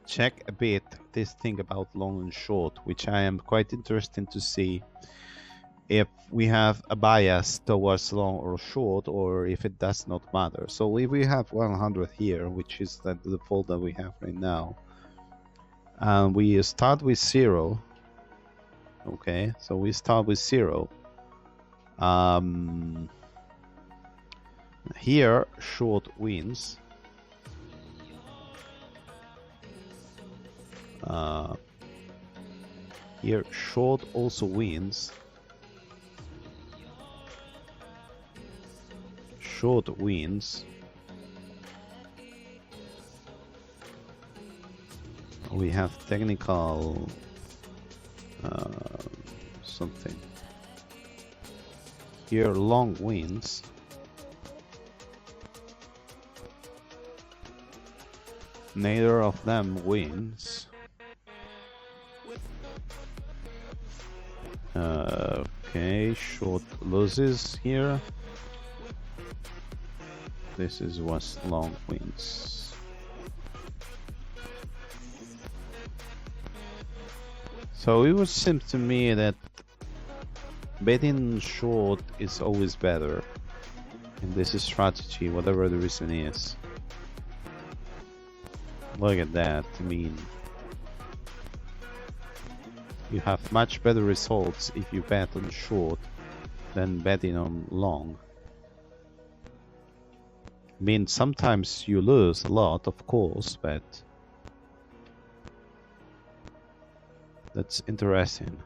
A: check a bit this thing about long and short, which I am quite interested to see if we have a bias towards long or short, or if it does not matter. So if we have 100 here, which is the default that we have right now, and we start with 0. Okay, so we start with 0. Here short wins. Here short also wins. Short wins. We have technical something. Here long wins. Neither of them wins. Okay, short loses here. This is what long wins. So it would seem to me that betting short is always better in this strategy, whatever the reason is. Look at that. I mean, You have much better results if you bet on short than betting on long. I mean, sometimes you lose a lot, of course, but that's interesting.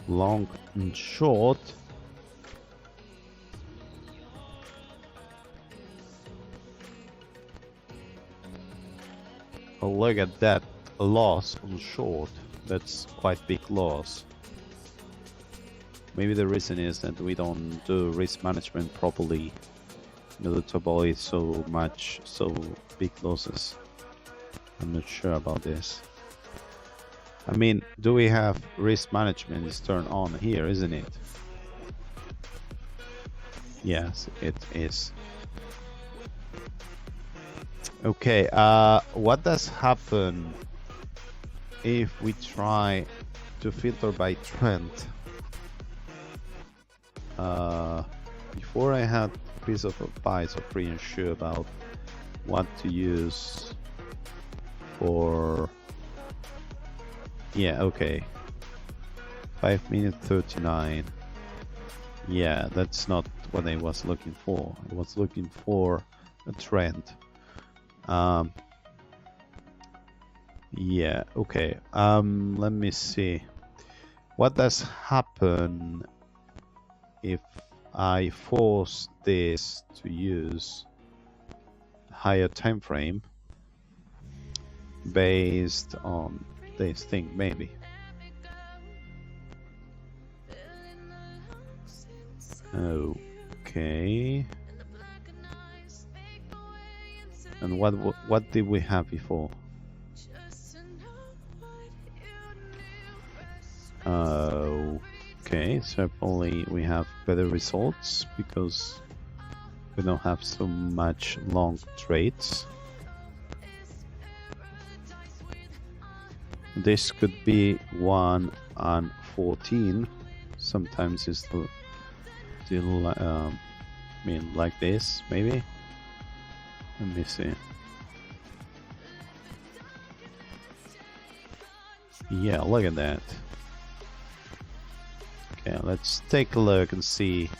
A: Long and short. Oh, look at that loss on short. That's quite big loss. Maybe the reason is that we don't do risk management properly in order to avoid so big losses. I'm not sure about this. I mean, do we have risk management is turned on here, isn't it? Yes, it is. Okay, what does happen if we try to filter by trend? Before I had a piece of advice or pretty unsure about what to use for. Yeah, okay. 5 minutes 39. Yeah, that's not what I was looking for. I was looking for a trend. Yeah, okay. Let me see. What does happen if I force this to use higher time frame based on this thing, maybe? Okay. And what did we have before? Okay, so probably we have better results because we don't have so much long trades. This could be 1 and 14. Sometimes it's still I mean, like this, maybe. Let me see. Yeah, look at that. Okay, let's take a look and see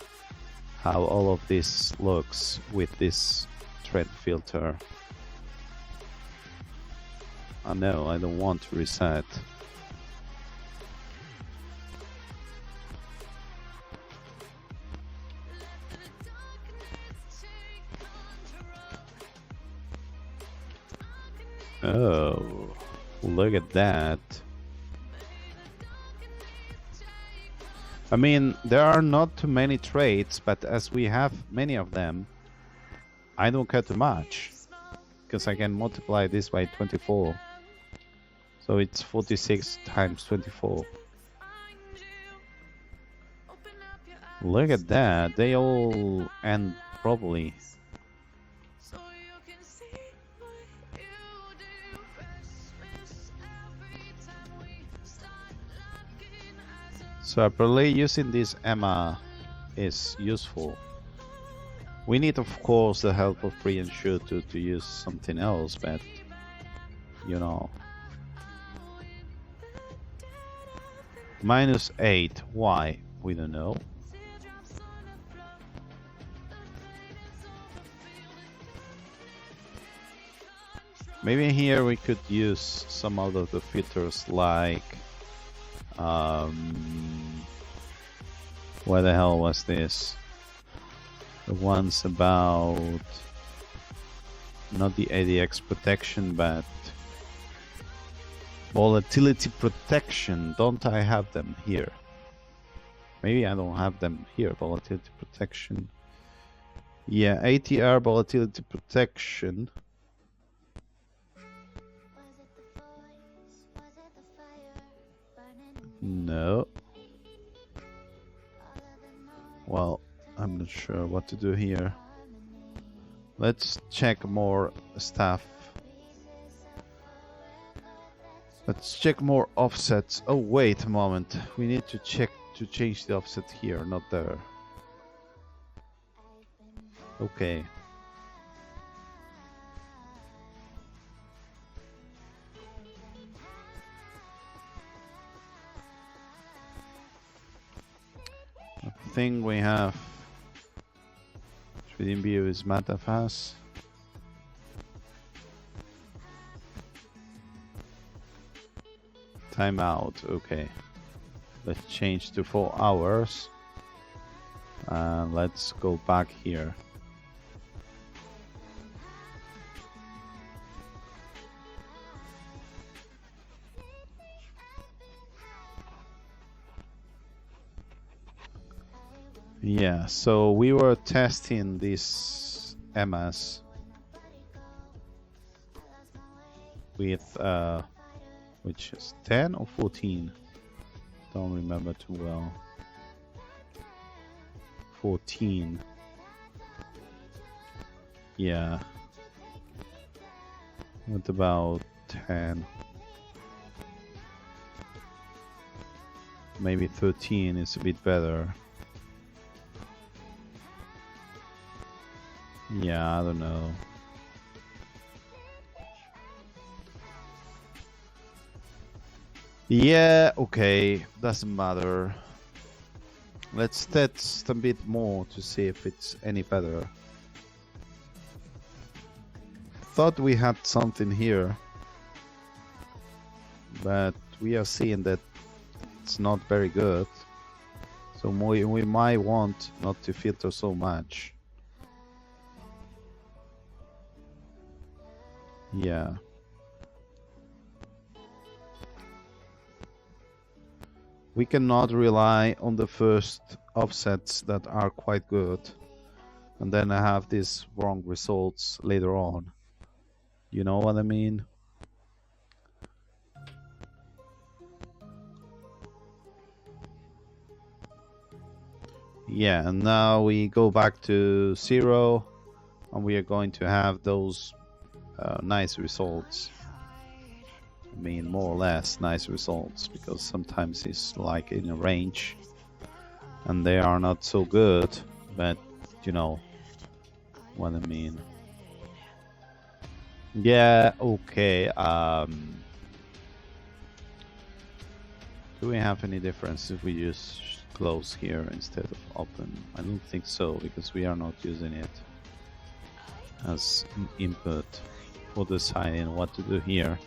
A: how all of this looks with this trend filter. Oh no, I don't want to reset. Oh, look at that. I mean, there are not too many trades, but as we have many of them, I don't care too much because I can multiply this by 24. So it's 46 times 24. Look at that. They all end properly. So apparently using this EMMA is useful. We need, of course, the help of free and sure to use something else, but you know. -8, why? We don't know. Maybe here we could use some of the filters like what the hell was this? The ones about not the ADX protection, but volatility protection. Don't I have them here? Maybe I don't have them here. Volatility protection. Yeah, ATR volatility protection. No. Well, I'm not sure what to do here. Let's check more stuff. Let's check more offsets. Oh, wait a moment. We need to check to change the offset here, not there. Okay. I think we have within view is MetaFast. Timeout. Okay. Let's change to 4 hours. And let's go back here. Yeah, so we were testing this MS with which is 10 or 14? Don't remember too well. 14. Yeah. What about 10? Maybe 13 is a bit better. Yeah, I don't know. Yeah, okay, doesn't matter. Let's test a bit more to see if it's any better. Thought we had something here, but we are seeing that it's not very good. So we might want not to filter so much. Yeah. We cannot rely on the first offsets that are quite good and then I have these wrong results later on. You know what I mean? Yeah, and now we go back to 0 and we are going to have those nice results. I mean, more or less nice results, because sometimes it's like in a range and they are not so good, but you know what I mean. Yeah, okay. Do we have any difference if we use close here instead of open? I don't think so, because we are not using it as an input for deciding what to do here.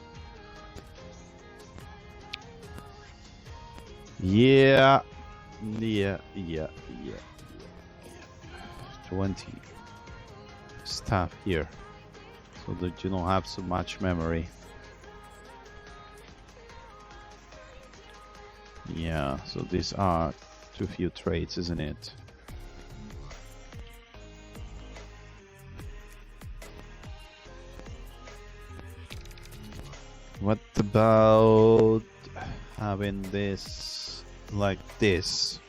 A: Yeah. 20 stuff here, so that you don't have so much memory. Yeah, so these are too few traits, isn't it? What about having this like this?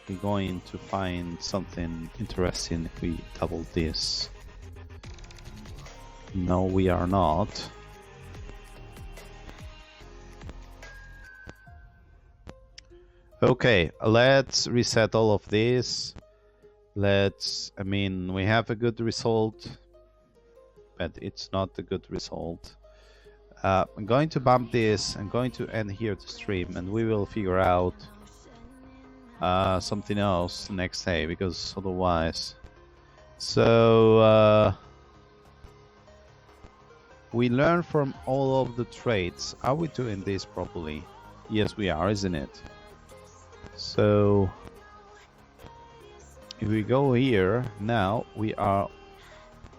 A: We're going to find something interesting if we double this. No, we are not. Okay, let's reset all of this. I mean, we have a good result, but it's not a good result. I'm going to bump this. I'm going to end here the stream, and we will figure out something else next day, because otherwise. So we learn from all of the traits. Are we doing this properly? Yes, we are, isn't it? So if we go here now, we are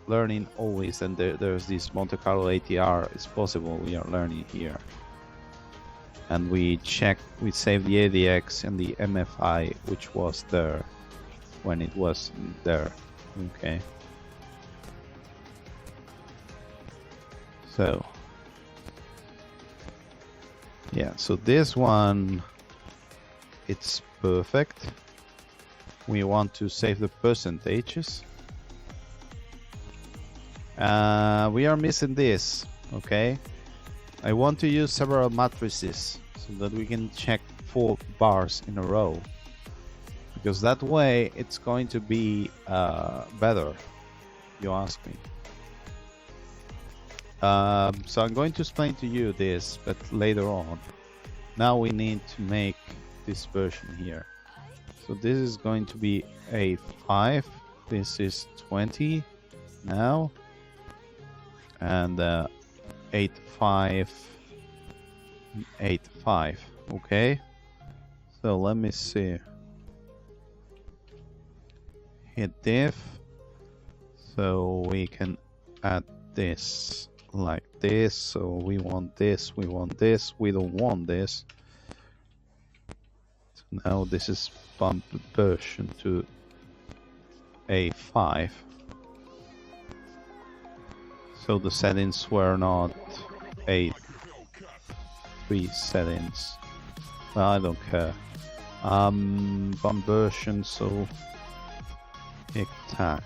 A: learning always, and there's this Monte Carlo ATR. It's possible we are learning here, and we check, we save the ADX and the MFI, which was there when it was there. Okay, so yeah, so this one, it's perfect. We want to save the percentages. We are missing this. Okay, I want to use several matrices so that we can check 4 bars in a row. because that way it's going to be better, you ask me. So I'm going to explain to you this, but later on. Now we need to make this version here. So this is going to be A5, this is 20 now, and 8.5, 8.5, okay? So let me see. Hit diff, so we can add this like this. So we want this, we want this, we don't want this. So now this is bumped version to A5. So the settings were not A3 settings. Well, I don't care. Bump version, so hit tag.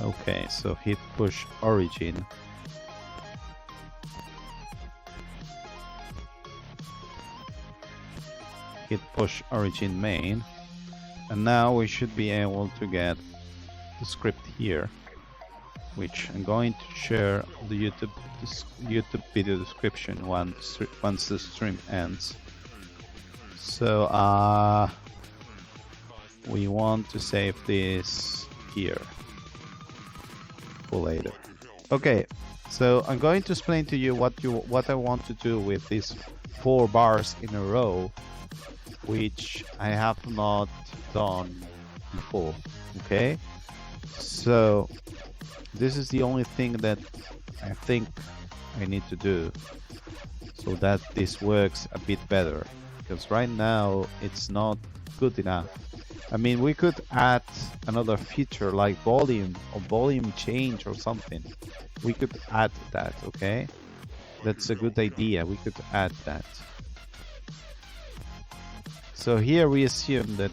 A: Okay, so hit push origin. Hit push origin main. And now we should be able to get the script here, which I'm going to share the YouTube video description once the stream ends. So we want to save this here for later. Okay, so I'm going to explain to you what I want to do with these 4 bars in a row, which I have not done before. Okay, so this is the only thing that I think I need to do so that this works a bit better, because right now it's not good enough. I mean, we could add another feature like volume or volume change or something. We could add that, okay? That's a good idea. We could add that. So here we assume that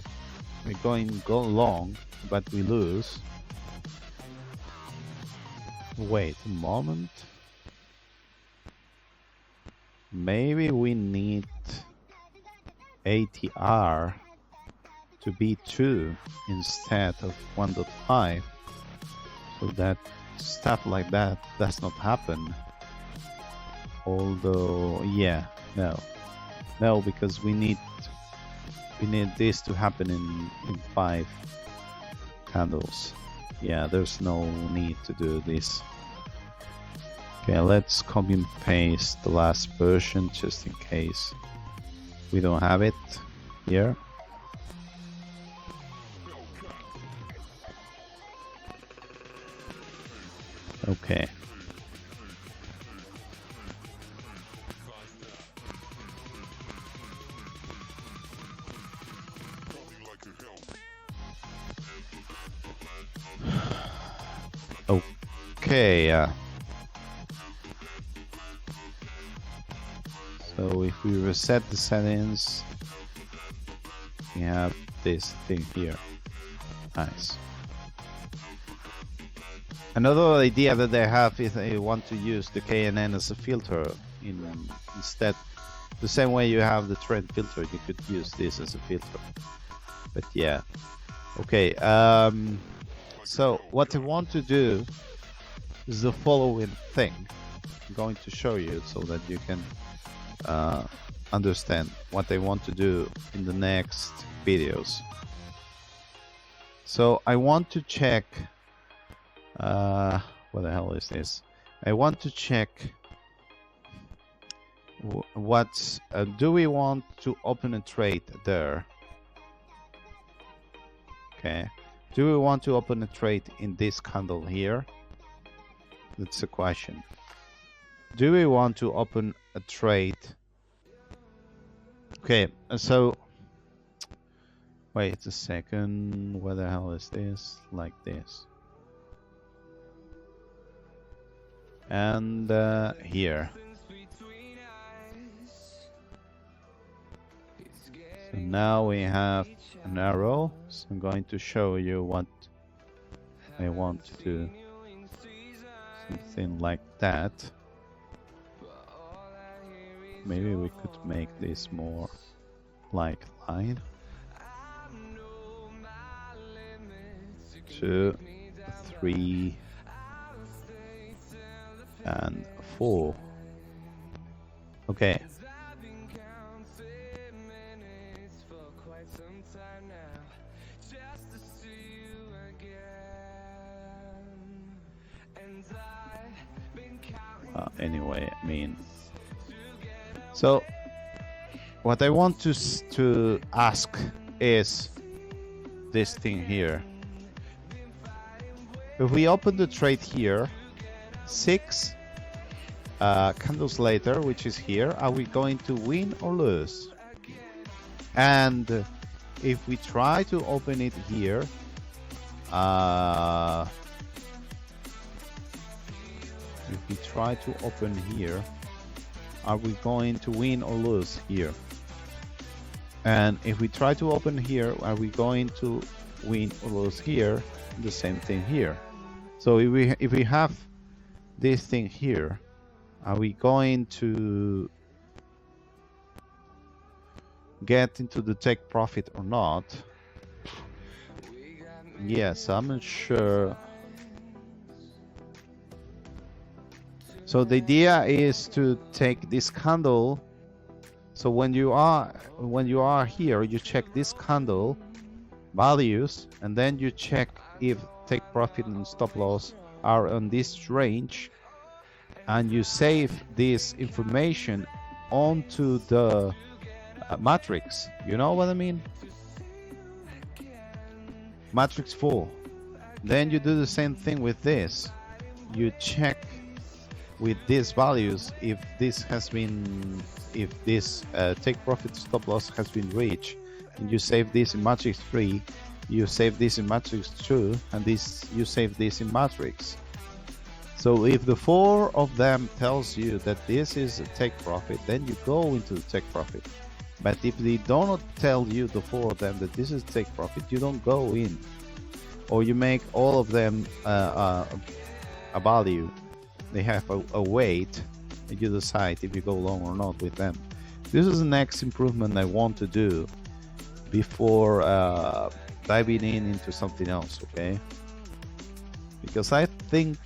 A: we're go long, but we lose. Wait a moment. Maybe we need ATR to be 2 instead of 1.5, so that stuff like that does not happen. Although, yeah, no, because we need this to happen in 5 candles. Yeah, there's no need to do this. Okay, let's copy and paste the last version just in case we don't have it here. Okay. Okay. So if we reset the settings, we have this thing here. Nice. Another idea that they have is they want to use the KNN as a filter instead. The same way you have the trend filter, you could use this as a filter. But yeah, okay. So what I want to do is the following thing. I'm going to show you so that you can understand what I want to do in the next videos. So I want to check. What the hell is this? I want to check what's do we want to open a trade there? Okay, do we want to open a trade in this candle here? That's the question. Do we want to open a trade? Okay, so wait a second, where the hell is this? Like this. And here. So now we have an arrow. So I'm going to show you what I want to do. Something like that. Maybe we could make this more like line 2, 3, and 4. Okay. Anyway, I mean, so what I want to ask is this thing here. If we open the trade here, 6 candles later, which is here, are we going to win or lose? And if we try to open it here, if we try to open here, are we going to win or lose here? And if we try to open here, are we going to win or lose here? The same thing here. So if we have this thing here, are we going to get into the take profit or not? Yes, I'm not sure. So the idea is to take this candle. So when you are here, you check this candle values, and then you check if take profit and stop loss are on this range, and you save this information onto the matrix. You know what I mean? Matrix 4. Then you do the same thing with this. You check with these values if this has been, if this take profit stop loss has been reached, and you save this in matrix 3, you save this in matrix 2, and this you save this in matrix. So if the 4 of them tells you that this is a take profit, then you go into the take profit. But if they do not tell you, the 4 of them, that this is take profit, you don't go in, or you make all of them a value. They have a weight, and you decide if you go long or not with them. This is the next improvement I want to do before diving into something else, okay? Because I think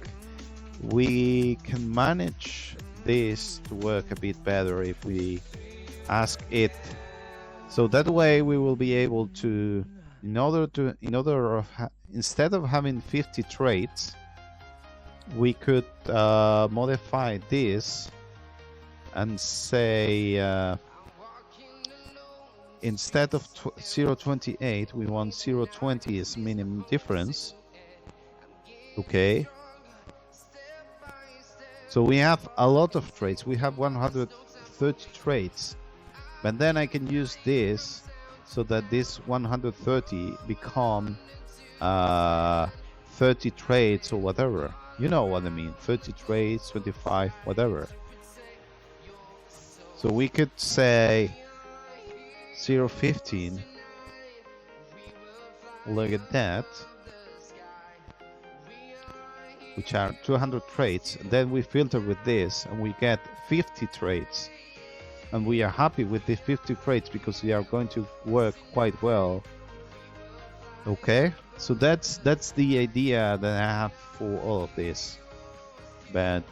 A: we can manage this to work a bit better if we ask it. So that way we will be able to, instead of having 50 trades, we could modify this and say instead of 0.28 we want 0.20 as minimum difference. Okay, so we have a lot of trades. We have 130 trades, but then I can use this so that this 130 become 30 trades or whatever. You know what I mean, 30 trades, 25, whatever. So we could say 0.15. Look at that, which are 200 trades. And then we filter with this, and we get 50 trades. And we are happy with the 50 trades because they are going to work quite well. Okay, so that's the idea that I have for all of this, but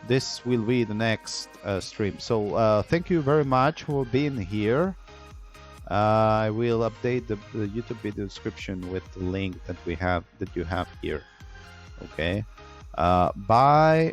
A: this will be the next stream. So thank you very much for being here. I will update the YouTube video description with the link that you have here. Okay, bye.